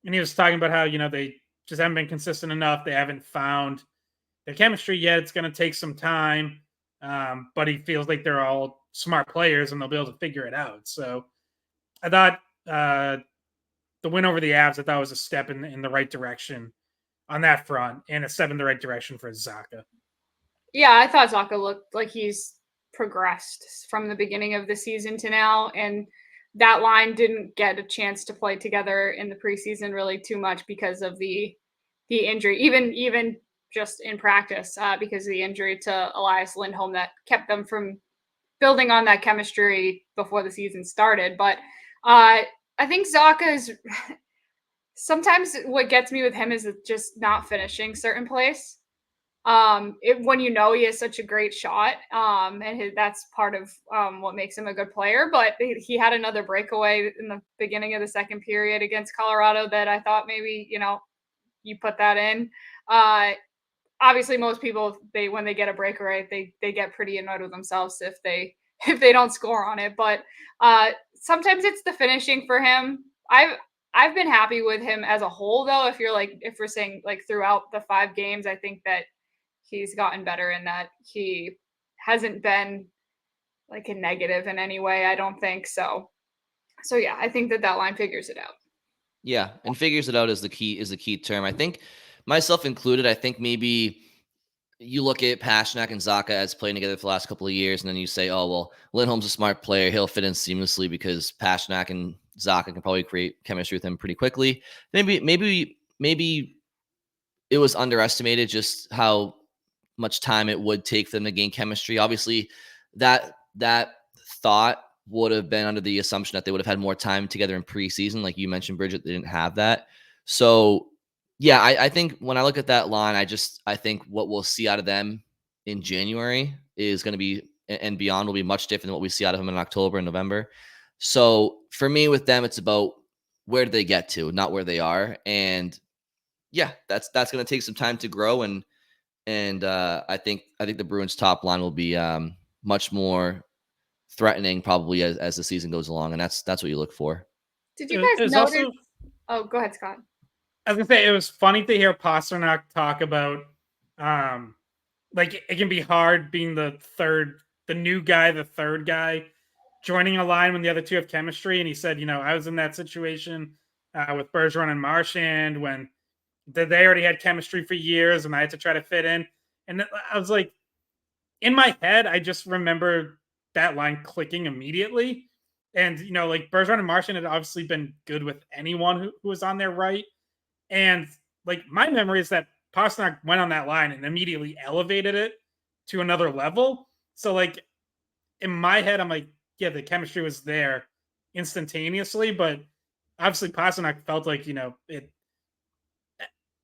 And he was talking about how, they just haven't been consistent enough. They haven't found their chemistry yet. It's going to take some time. But he feels like they're all smart players and they'll be able to figure it out. So I thought the win over the Avs, I thought was a step in the right direction on that front, and a step in the right direction for Zacha. Yeah, I thought Zacha looked like he's progressed from the beginning of the season to now. And that line didn't get a chance to play together in the preseason really too much because of the injury, even just in practice, because of the injury to Elias Lindholm that kept them from building on that chemistry before the season started. But I think Zacha is sometimes what gets me with him is just not finishing certain plays. When he has such a great shot, and that's part of what makes him a good player. But he had another breakaway in the beginning of the second period against Colorado that I thought maybe you put that in. Obviously, most people when they get a breakaway, they get pretty annoyed with themselves if they don't score on it. But sometimes it's the finishing for him. I've been happy with him as a whole, though. If we're saying like throughout the 5 games, I think that he's gotten better in that he hasn't been like a negative in any way. I don't think so. So yeah, I think that line figures it out. Yeah, and figures it out is the key term. I think, myself included, I think maybe you look at Pastrnak and Zacha as playing together for the last couple of years, and then you say, oh, well, Lindholm's a smart player. He'll fit in seamlessly because Pastrnak and Zacha can probably create chemistry with him pretty quickly. Maybe it was underestimated just how much time it would take for them to gain chemistry. Obviously, that thought would have been under the assumption that they would have had more time together in preseason. Like you mentioned, Bridget, they didn't have that. So yeah, I think when I look at that line, I think what we'll see out of them in January is going to be, and beyond, will be much different than what we see out of them in October and November. So for me with them, it's about where do they get to, not where they are. And yeah, that's going to take some time to grow. And I think the Bruins top line will be much more threatening probably as the season goes along. And that's what you look for. Did you guys notice? Oh, go ahead, Scott. I was gonna say, it was funny to hear Pasternak talk about like it can be hard being the new guy, the third guy, joining a line when the other two have chemistry. And he said, I was in that situation with Bergeron and Marchand when they already had chemistry for years and I had to try to fit in. And I was like, in my head, I just remember that line clicking immediately. And, like Bergeron and Marchand had obviously been good with anyone who was on their right. And like my memory is that Pasternak went on that line and immediately elevated it to another level. So like in my head, I'm like, yeah, the chemistry was there instantaneously, but obviously Pasternak felt like,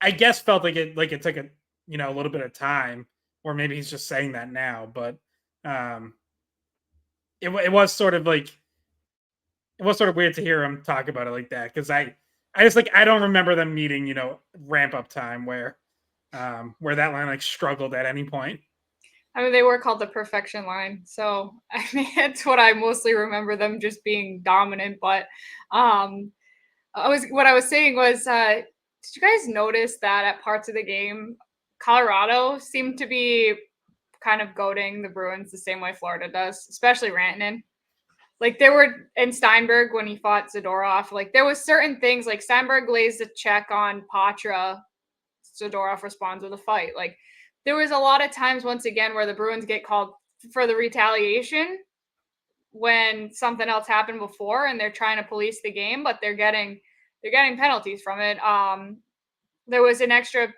I guess felt like it took a little bit of time, or maybe he's just saying that now, but it was sort of weird to hear him talk about it like that. Cause I just I don't remember them meeting, ramp up time where that line struggled at any point. I mean, they were called the perfection line. So I mean, it's what I mostly remember them just being dominant. But what I was saying was, did you guys notice that at parts of the game, Colorado seemed to be kind of goading the Bruins the same way Florida does, especially Rantanen? Like there were, in Steinberg when he fought Zadorov, like there was certain things, like Steinberg lays a check on Patra, Zadorov responds with a fight. Like there was a lot of times, once again, where the Bruins get called for the retaliation when something else happened before, and they're trying to police the game, but they're getting penalties from it. There was an extra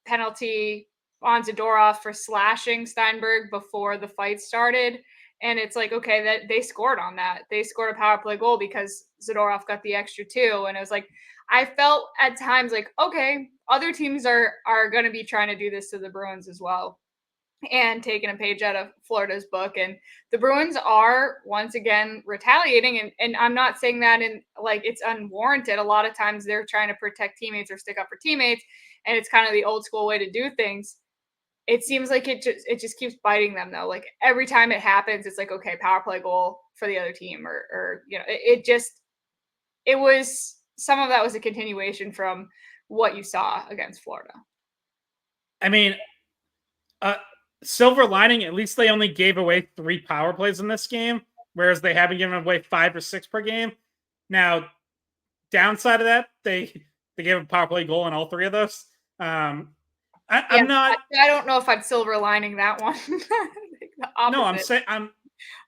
penalty on Zadorov for slashing Steinberg before the fight started. And it's like, okay, that they scored on that. They scored a power play goal because Zadorov got the extra 2. And it was like, I felt at times like, okay, other teams are going to be trying to do this to the Bruins as well, and taking a page out of Florida's book. And the Bruins are once again retaliating. And I'm not saying that in like it's unwarranted. A lot of times they're trying to protect teammates or stick up for teammates. And it's kind of the old school way to do things. It seems like it just keeps biting them though. Like every time it happens, it's like, okay, power play goal for the other team, or it was, some of that was a continuation from what you saw against Florida. I mean, silver lining, at least they only gave away 3 power plays in this game, whereas they have been giving away 5 or 6 per game. Now, downside of that, they gave a power play goal in all 3 of those. I don't know if I'd silver lining that one. No, I'm saying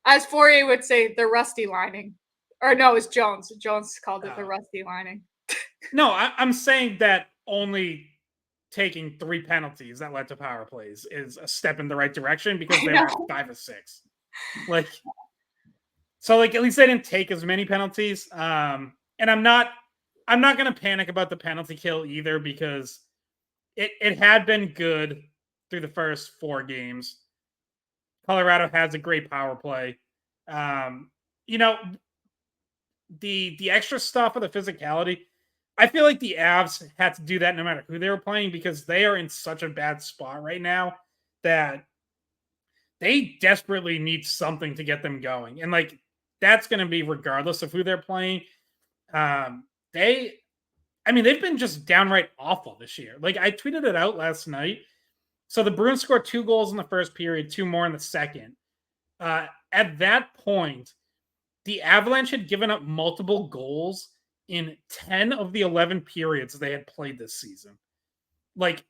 as Fourier would say, the rusty lining. Or no, it's Jones. Jones called it the rusty lining. No, I'm saying that only taking 3 penalties that led to power plays is a step in the right direction, because they were 5 or 6. So at least they didn't take as many penalties. And I'm not going to panic about the penalty kill either, because it had been good through the first 4 games. Colorado has a great power play. The extra stuff of the physicality, I feel like the Avs had to do that no matter who they were playing, because they are in such a bad spot right now that they desperately need something to get them going. And that's going to be regardless of who they're playing. They've been just downright awful this year. I tweeted it out last night. So the Bruins scored 2 goals in the first period, 2 more in the second. At that point, the Avalanche had given up multiple goals in 10 of the 11 periods they had played this season. It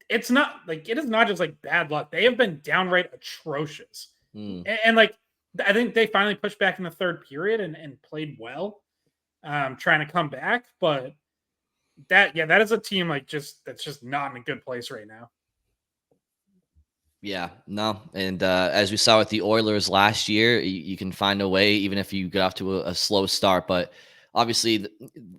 is not just bad luck. They have been downright atrocious. And I think they finally pushed back in the third period and played well, trying to come back. But that is a team that's just not in a good place right now. Yeah, no. And as we saw with the Oilers last year, you can find a way, even if you get off to a slow start. But obviously,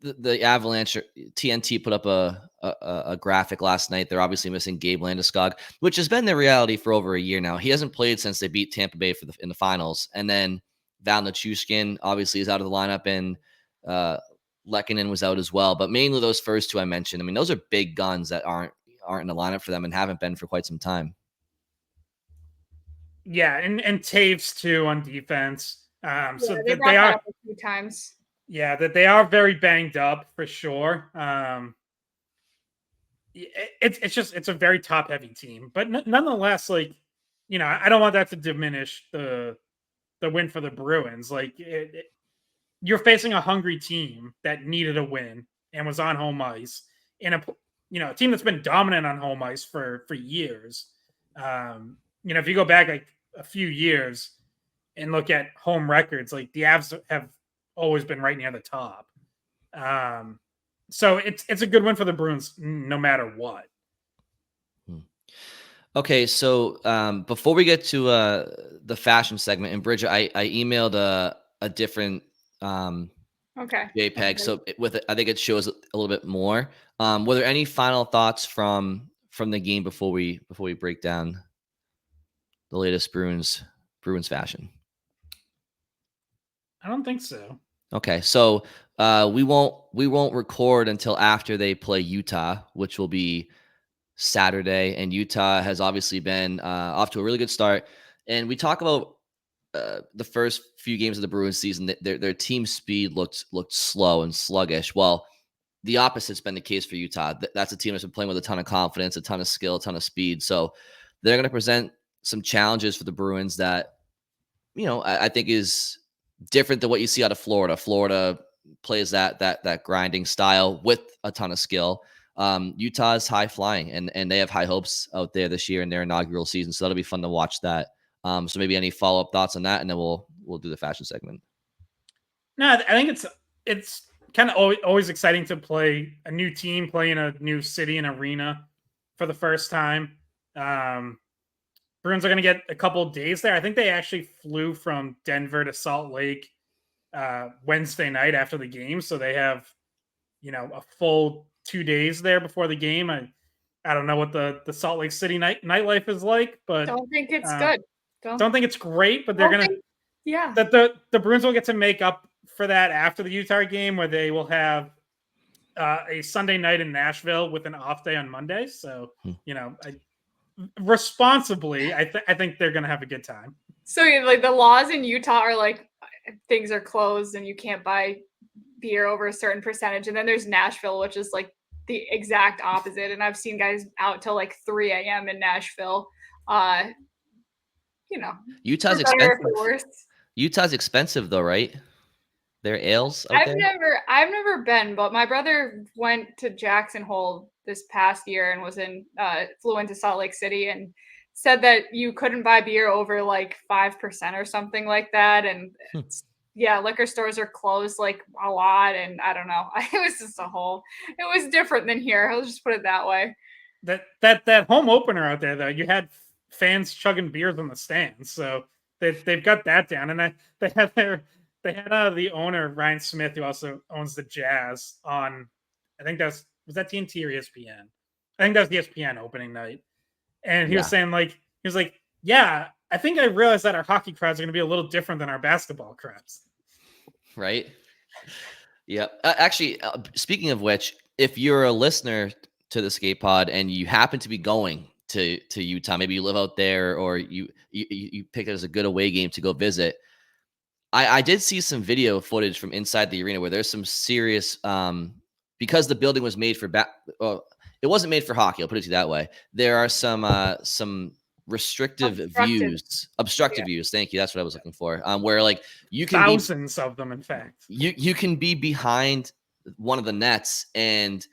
the Avalanche, TNT put up a graphic last night. They're obviously missing Gabe Landeskog, which has been their reality for over a year now. He hasn't played since they beat Tampa Bay in the finals. And then Val Nichushkin obviously is out of the lineup, and Lehkonen was out as well. But mainly those first two I mentioned. I mean, those are big guns that aren't in the lineup for them and haven't been for quite some time. Yeah, and Taves too on defense. So they they are a few times. Yeah, that they are very banged up for sure. It's a very top heavy team, but nonetheless, like, you know, I don't want that to diminish the win for the Bruins. Like, you're facing a hungry team that needed a win and was on home ice in a team that's been dominant on home ice for years. You know, if you go back like a few years and look at home records, like the Avs have always been right near the top. So it's a good win for the Bruins no matter what. Okay, so before we get to the fashion segment, and Bridget, I emailed a different JPEG. So with it, I think it shows a little bit more. Were there any final thoughts from the game before we break down the latest Bruins fashion? I don't think so. Okay, so we won't record until after they play Utah, which will be Saturday, and Utah has obviously been off to a really good start. And we talk about the first few games of the Bruins season, their team speed looked slow and sluggish. Well, the opposite's been the case for Utah. That's a team that's been playing with a ton of confidence, a ton of skill, a ton of speed. So they're going to present some challenges for the Bruins that, you know, I think is different than what you see out of Florida. Florida plays that grinding style with a ton of skill. Utah is high flying, and they have high hopes out there this year in their inaugural season. So that'll be fun to watch that. So maybe any follow up thoughts on that, and then we'll do the fashion segment. No, I think it's kind of always exciting to play a new team, play in a new city and arena for the first time. Bruins are going to get a couple of days there. I think they actually flew from Denver to Salt Lake Wednesday night after the game, so they have, you know, a full 2 days there before the game. I don't know what the Salt Lake City nightlife is like, but don't think it's good. Don't think it's great, but they're gonna. That the Bruins will get to make up for that after the Utah game, where they will have a Sunday night in Nashville with an off day on Monday. So you know, responsibly, I think they're gonna have a good time. So like the laws in Utah are like things are closed and you can't buy beer over a certain percentage, and then there's Nashville, which is like the exact opposite. And I've seen guys out till like 3 a.m. in Nashville. You know, Utah's expensive. Utah's expensive though, right? Their ales. I've never been, but my brother went to Jackson Hole this past year and flew into Salt Lake City and said that you couldn't buy beer over like 5% or something like that. And yeah, liquor stores are closed like a lot. And I don't know. It was just it was different than here. I'll just put it that way. That home opener out there though, you had fans chugging beers on the stands. So they've got that down. And they had the owner, Ryan Smith, who also owns the Jazz, on, I think was that TNT or ESPN? I think that was ESPN opening night. And he was saying yeah, I think I realized that our hockey crowds are going to be a little different than our basketball crowds. Right. Yeah. Actually, speaking of which, if you're a listener to the Skate Pod and you happen to be going to Utah, maybe you live out there or you picked it as a good away game to go visit, I did see some video footage from inside the arena where there's some serious, because the building was made for it wasn't made for hockey. I'll put it to you that way. There are some restrictive views, obstructive views. Thank you. That's what I was looking for. Where like you can thousands of them, in fact. You can be behind one of the nets and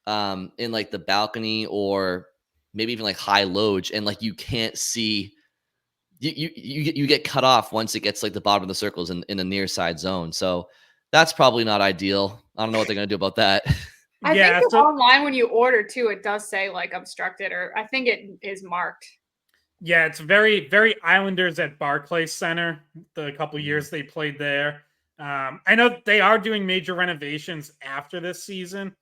in like the balcony or maybe even like high loge, and like you can't see. You get cut off once it gets like the bottom of the circles in the near side zone. So that's probably not ideal. I don't know what they're gonna do about that. I think online when you order too, it does say like obstructed, or I think it is marked. Yeah, it's very, very Islanders at Barclays Center. The couple years they played there. I know they are doing major renovations after this season.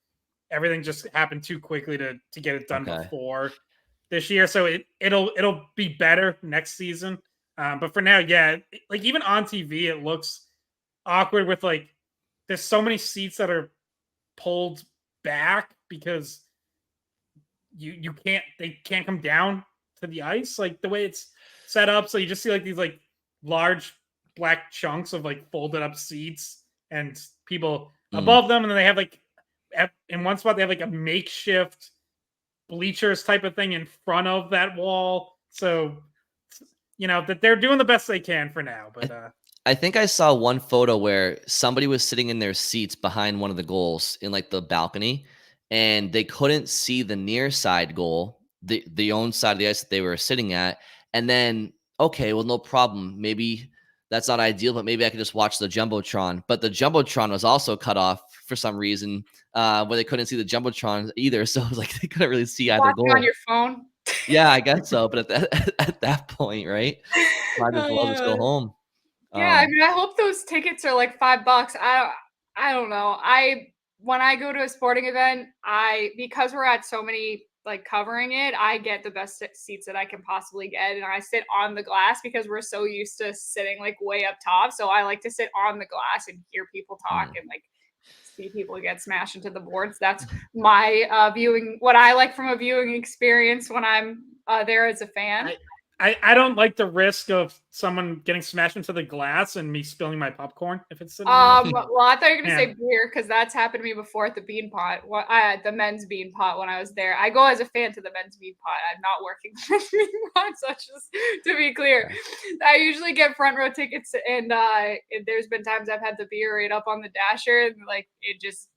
Everything just happened too quickly to get it done before this year, so it'll be better next season. But for now, yeah, like even on TV, it looks awkward with like there's so many seats that are pulled back because you can't come down to the ice like the way it's set up. So you just see like these like large black chunks of like folded up seats and people above them, and then they have like in one spot they have like a makeshift bleachers type of thing in front of that wall. So that they're doing the best they can for now. But I think I saw one photo where somebody was sitting in their seats behind one of the goals in like the balcony, and they couldn't see the near side goal, the own side of the ice that they were sitting at. And then, okay, well, no problem. Maybe that's not ideal, but maybe I could just watch the Jumbotron. But the Jumbotron was also cut off for some reason, where they couldn't see the Jumbotron either. So it was like they couldn't really see either goal. On your phone. Yeah, I guess so. But at that point, right? Might as well just go home. Yeah, I mean, I hope those tickets are like $5. I don't know. When I go to a sporting event, because we're at so many like covering it, I get the best seats that I can possibly get, and I sit on the glass because we're so used to sitting like way up top. So I like to sit on the glass and hear people talk and like see people get smashed into the boards. That's my viewing. What I like from a viewing experience when I'm there as a fan. I don't like the risk of someone getting smashed into the glass and me spilling my popcorn if it's sitting well, I thought you were gonna say beer because that's happened to me before at the Bean Pot. The men's Bean Pot when I was there. I go as a fan to the men's Bean Pot. I'm not working the men's Bean Pot, so just to be clear, I usually get front row tickets, and there's been times I've had the beer right up on the dasher, and like it just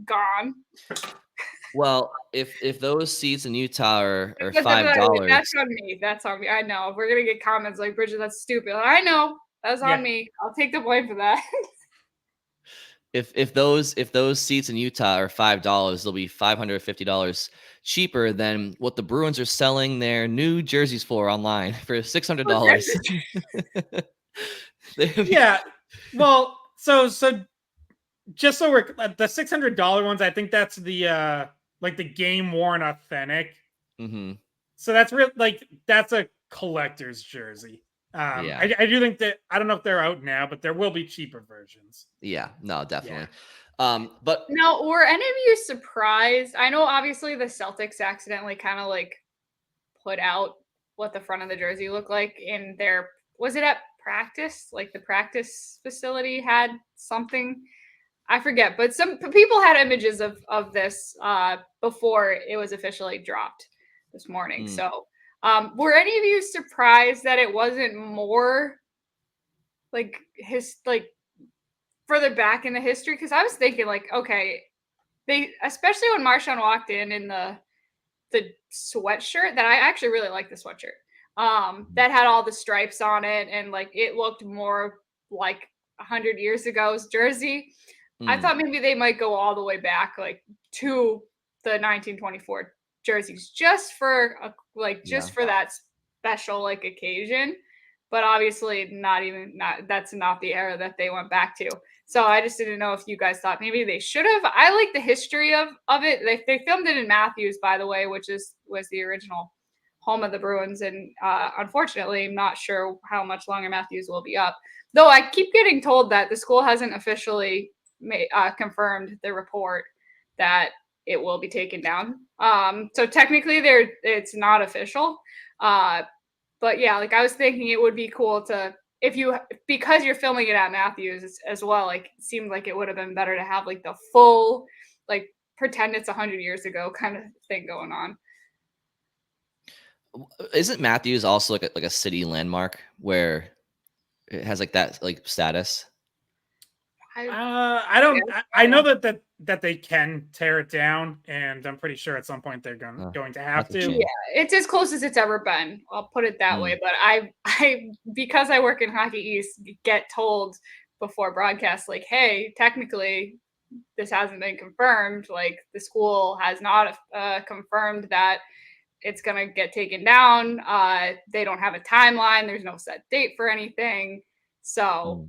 gone. Well, if those seats in Utah are $5, that's on me. That's on me. I know we're gonna get comments like, "Bridget, that's stupid." I know that's on me. I'll take the blame for that. If those seats in Utah are $5, they'll be $550 cheaper than what the Bruins are selling their new jerseys for online for $600. Yeah. Well, so just so we're the $600 ones, I think that's the like the game worn authentic. Mm-hmm. So that's real, like that's a collector's jersey. I do think that I don't know if they're out now, but there will be cheaper versions. Yeah, no, definitely. But now, were any of you surprised? I know obviously the Celtics accidentally kind of like put out what the front of the jersey looked like in their, was it at practice? Like the practice facility had something, I forget, but some people had images of this before it was officially dropped this morning. So were any of you surprised that it wasn't more like further back in the history? Because I was thinking like, okay, they, especially when Marchand walked in the sweatshirt, that I actually really like the sweatshirt that had all the stripes on it, and like it looked more like 100 years ago's jersey. I thought maybe they might go all the way back like to the 1924 jerseys just for for that special like occasion, but obviously that's not the era that they went back to. So I just didn't know if you guys thought maybe they should have. I like the history of it. They filmed it in Matthews, by the way, which was the original home of the Bruins, and unfortunately, I'm not sure how much longer Matthews will be up. Though I keep getting told that the school hasn't officially confirmed the report that it will be taken down. So technically, it's not official. But yeah, like I was thinking, it would be cool to, because you're filming it at Matthews as well. Like it seemed like it would have been better to have like the full, like pretend it's 100 years ago kind of thing going on. Isn't Matthews also like a city landmark where it has like that like status? I don't. I know that they can tear it down, and I'm pretty sure at some point they're going to have to. Yeah, it's as close as it's ever been. I'll put it that way. But I because I work in Hockey East, get told before broadcast, like, hey, technically this hasn't been confirmed. Like the school has not confirmed that it's going to get taken down. They don't have a timeline. There's no set date for anything. So,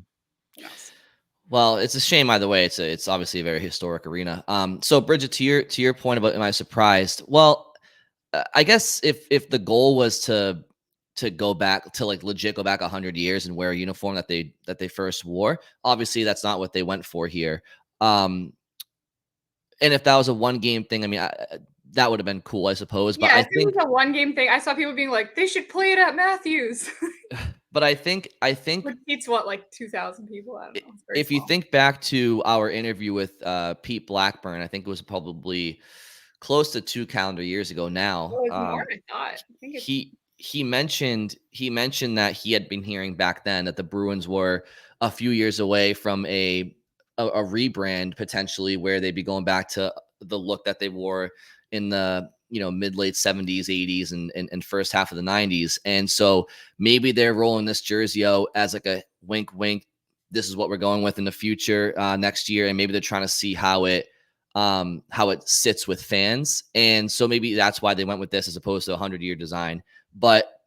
well, it's a shame either way. It's obviously a very historic arena. So Bridget, to your point about am I surprised? Well, I guess if the goal was to go back to like legit go back 100 years and wear a uniform that they first wore, obviously that's not what they went for here. And if that was a one game thing, I mean, that would have been cool, I suppose. But yeah, I think it was a one game thing. I saw people being like, they should play it at Matthews. But I think it's what, like 2,000 people. I don't know. If you think back to our interview with Pete Blackburn, I think it was probably close to 2 calendar years ago now. It was more, I thought. I think he mentioned that he had been hearing back then that the Bruins were a few years away from a rebrand potentially, where they'd be going back to the look that they wore in the mid late 70s, 80s, and first half of the 90s. And so maybe they're rolling this jersey out as like a wink, wink. This is what we're going with in the future next year, and maybe they're trying to see how it sits with fans. And so maybe that's why they went with this as opposed to a 100-year design. But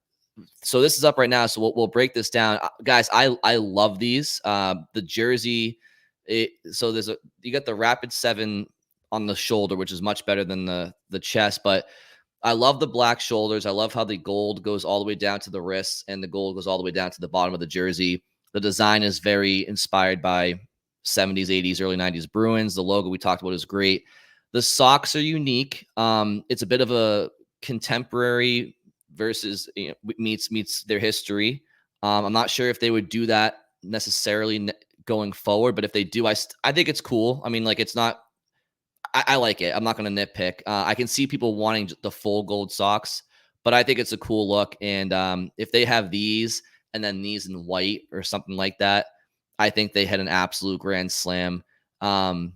so this is up right now. So we'll break this down, guys. I love these. The jersey. So you got the Rapid 7 on the shoulder, which is much better than the chest. But I love the black shoulders. I love how the gold goes all the way down to the wrists and the gold goes all the way down to the bottom of the jersey. The design is very inspired by 70s, 80s, early 90s Bruins. The logo we talked about is great. The socks are unique. It's a bit of a contemporary versus meets their history. I'm not sure if they would do that necessarily going forward, but if they do, I think it's cool. I mean, like, it's not. I like it. I'm not going to nitpick. I can see people wanting the full gold socks, but I think it's a cool look. And if they have these and then these in white or something like that, I think they had an absolute grand slam. And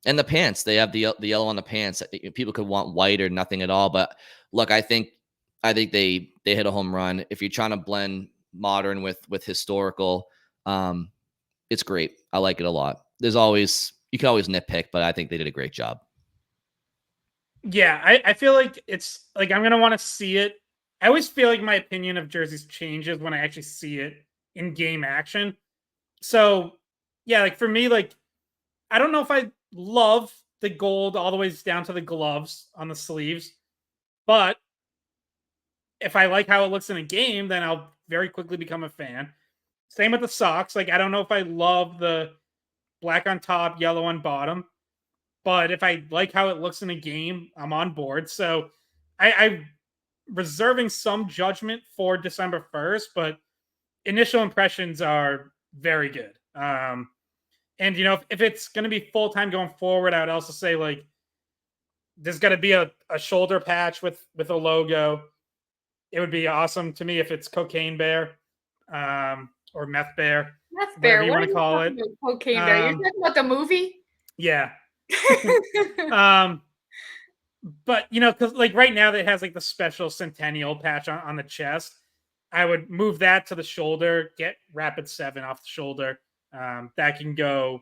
the pants, they have the yellow on the pants. People could want white or nothing at all, but look, I think they hit a home run. If you're trying to blend modern with historical, it's great. I like it a lot. You can always nitpick, but I think they did a great job. Yeah, I feel like it's like I'm gonna want to see it. I always feel like my opinion of jerseys changes when I actually see it in game action. So yeah, like for me, like I don't know if I love the gold all the way down to the gloves on the sleeves, but if I like how it looks in a game, then I'll very quickly become a fan. Same with the socks. Like I don't know if I love the black on top, yellow on bottom. But if I like how it looks in a game, I'm on board. So I'm reserving some judgment for December 1st, but initial impressions are very good. And, if it's going to be full-time going forward, I would also say, like, there's got to be a shoulder patch with a logo. It would be awesome to me if it's Cocaine Bear or Meth Bear. Meth Bear, whatever you want to call it. Cocaine Bear. You're talking about the movie? Yeah. But because like right now it has like the special Centennial patch on the chest. I would move that to the shoulder, get Rapid 7 off the shoulder. That can go,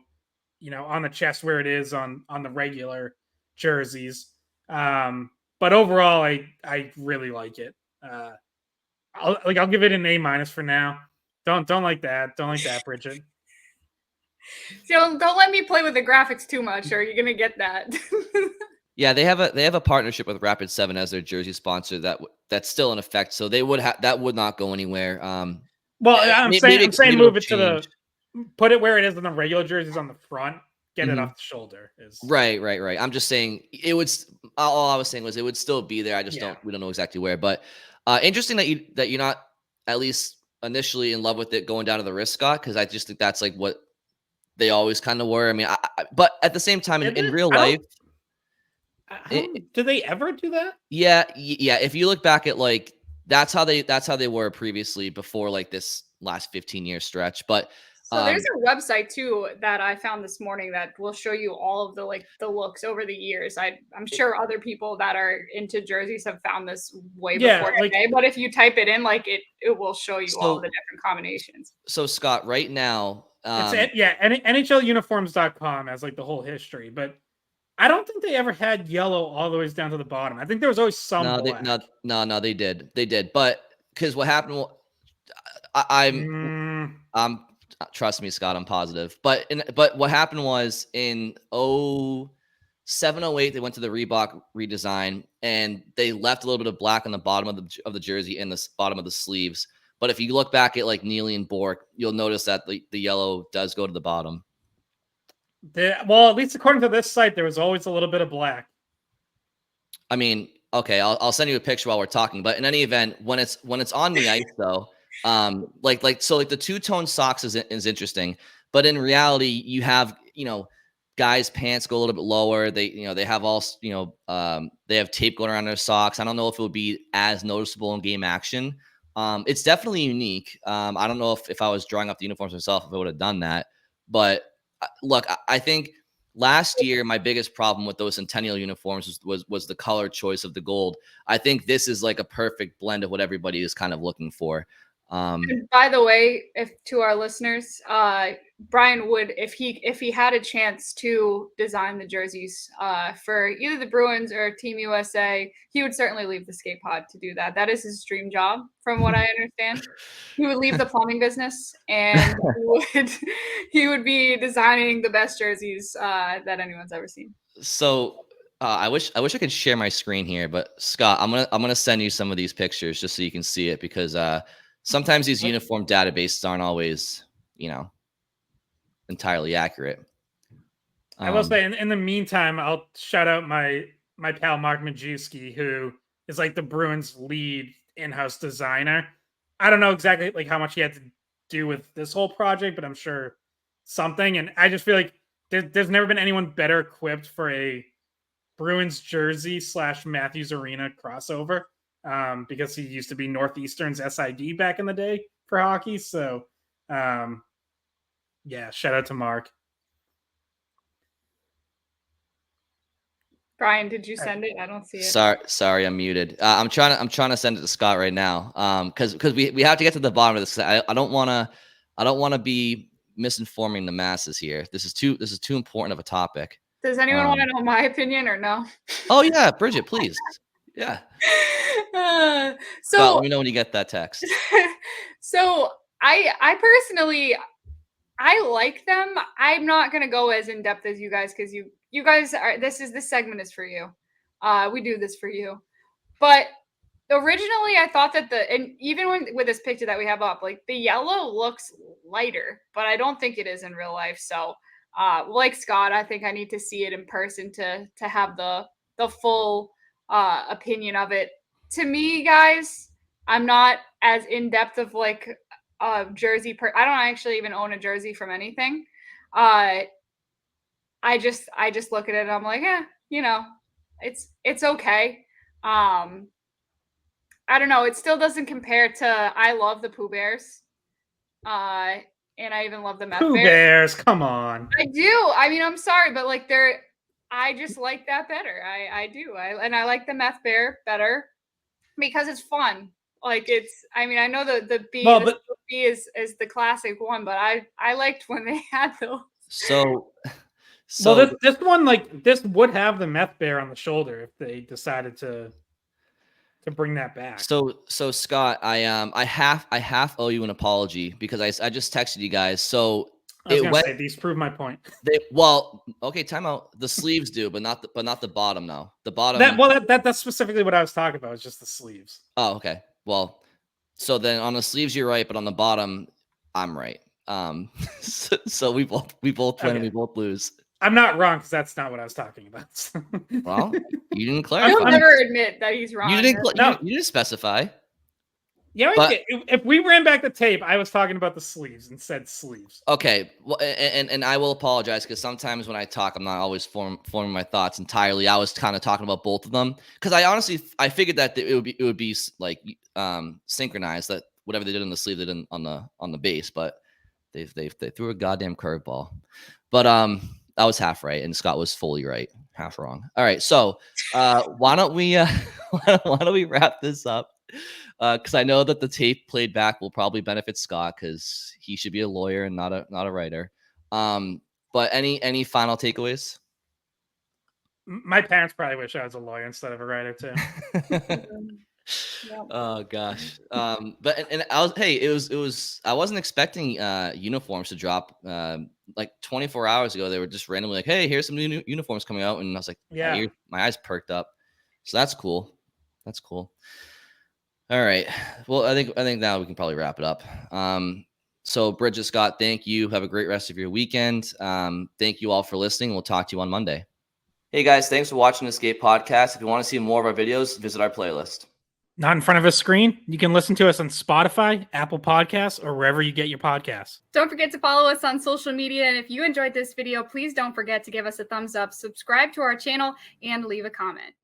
on the chest where it is on the regular jerseys. But overall, I really like it. I'll give it an A- for now. Don't like that. Don't like that, Bridget. So don't let me play with the graphics too much, or you're gonna get that. Yeah, they have a partnership with Rapid 7 as their jersey sponsor that's still in effect. So they would not go anywhere. Well, I'm saying move it change. Put it where it is in the regular jerseys on the front. Get it off the shoulder. Right. I'm just saying it would. All I was saying was it would still be there. I just we don't know exactly where. But interesting that you're not at least initially in love with it going down to the wrist, Scott, because I just think that's like what they always kind of were. I mean, but at the same time, in real life, do they ever do that? Yeah. If you look back at like that's how they were previously before like this last 15-year stretch. But so there's a website too that I found this morning that will show you all of the looks over the years. I'm sure other people that are into jerseys have found this way before today. But if you type it in, like it will show you all the different combinations. So Scott, right now, it's NHLuniforms.com has like the whole history. But I don't think they ever had yellow all the way down to the bottom. I think there was always some black. No, they did. But because what happened, I'm trust me, Scott, I'm positive. But what happened was in 07, 08, they went to the Reebok redesign and they left a little bit of black on the bottom of the jersey and the bottom of the sleeves. But if you look back at like Neely and Bork, you'll notice that the yellow does go to the bottom. Well, at least according to this site, there was always a little bit of black. I mean, okay, I'll send you a picture while we're talking. But in any event, when it's on the ice, though, like the two-tone socks is interesting. But in reality, you have guys' pants go a little bit lower. They have they have tape going around their socks. I don't know if it would be as noticeable in game action. It's definitely unique. I don't know if I was drawing up the uniforms myself, if I would have done that. But look, I think last year my biggest problem with those Centennial uniforms was the color choice of the gold. I think this is like a perfect blend of what everybody is kind of looking for. By the way, if to our listeners, Brian would, if he had a chance to design the jerseys for either the Bruins or Team USA, he would certainly leave the skate pod to do that. That is his dream job, from what I understand. He would leave the plumbing business and he would be designing the best jerseys that anyone's ever seen. So I wish I could share my screen here, but Scott, I'm gonna send you some of these pictures just so you can see it, because sometimes these uniform databases aren't always, entirely accurate. I will say, in the meantime, I'll shout out my pal Mark Majewski, who is like the Bruins' lead in-house designer. I don't know exactly like how much he had to do with this whole project, but I'm sure something. And I just feel like there's never been anyone better equipped for a Bruins jersey / Matthews Arena crossover. Because he used to be Northeastern's SID back in the day for hockey. So, yeah, shout out to Mark. Brian, did you send it? I don't see it. Sorry, I'm muted. I'm trying to send it to Scott right now. Because we have to get to the bottom of this. I don't want to be misinforming the masses here. This is too important of a topic. Does anyone want to know my opinion or no? Oh yeah, Bridget, please. Yeah. So Scott, let me know when you get that text. So I personally, I like them. I'm not gonna go as in depth as you guys, because you guys are. This segment is for you. We do this for you. But originally, I thought that and even with this picture that we have up, like the yellow looks lighter, but I don't think it is in real life. So, like Scott, I think I need to see it in person to have the full opinion of it. To me, guys, I'm not as in depth of like a jersey. I don't actually even own a jersey from anything. I just look at it and I'm like, it's okay. I don't know. It still doesn't compare to. I love the Pooh Bears. And I even love the Meth Pooh Bears. Come on. I do. I mean, I'm sorry, but like I just like that better. I do. I like the Meth Bear better because it's fun. Like I mean, I know the B, B is the classic one, but I liked when they had those. So well, this one, like, this would have the Meth Bear on the shoulder if they decided to bring that back. So Scott, I half owe you an apology because I just texted you guys. So I was gonna say, these prove my point. Okay, time out. The sleeves do, but not the bottom. No, the bottom. That's specifically what I was talking about. It's just the sleeves. Oh, okay. Well, so then on the sleeves you're right, but on the bottom I'm right. So we both win and we both lose. I'm not wrong because that's not what I was talking about. Well, you didn't clarify. He'll never admit that he's wrong. You didn't specify. Yeah, if we ran back the tape, I was talking about the sleeves and said sleeves. Okay, well, and I will apologize because sometimes when I talk, I'm not always forming my thoughts entirely. I was kind of talking about both of them because I figured that it would be like synchronized, that whatever they did on the sleeve they did on the base, but they threw a goddamn curveball. But I was half right and Scott was fully right, half wrong. All right, so why don't we wrap this up? Because I know that the tape played back will probably benefit Scott because he should be a lawyer and not a writer. But any final takeaways? My parents probably wish I was a lawyer instead of a writer too. Yeah. Oh gosh. But and I was it was I wasn't expecting uniforms to drop. Like 24 hours ago, they were just randomly like, "Hey, here's some new uniforms coming out," and I was like, Yeah. my eyes perked up. So that's cool. That's cool. All right. Well, I think now we can probably wrap it up. So Bridget, Scott, thank you. Have a great rest of your weekend. Thank you all for listening. We'll talk to you on Monday. Hey guys, thanks for watching the Skate Podcast. If you want to see more of our videos, visit our playlist. Not in front of a screen? You can listen to us on Spotify, Apple Podcasts, or wherever you get your podcasts. Don't forget to follow us on social media. And if you enjoyed this video, please don't forget to give us a thumbs up, subscribe to our channel, and leave a comment.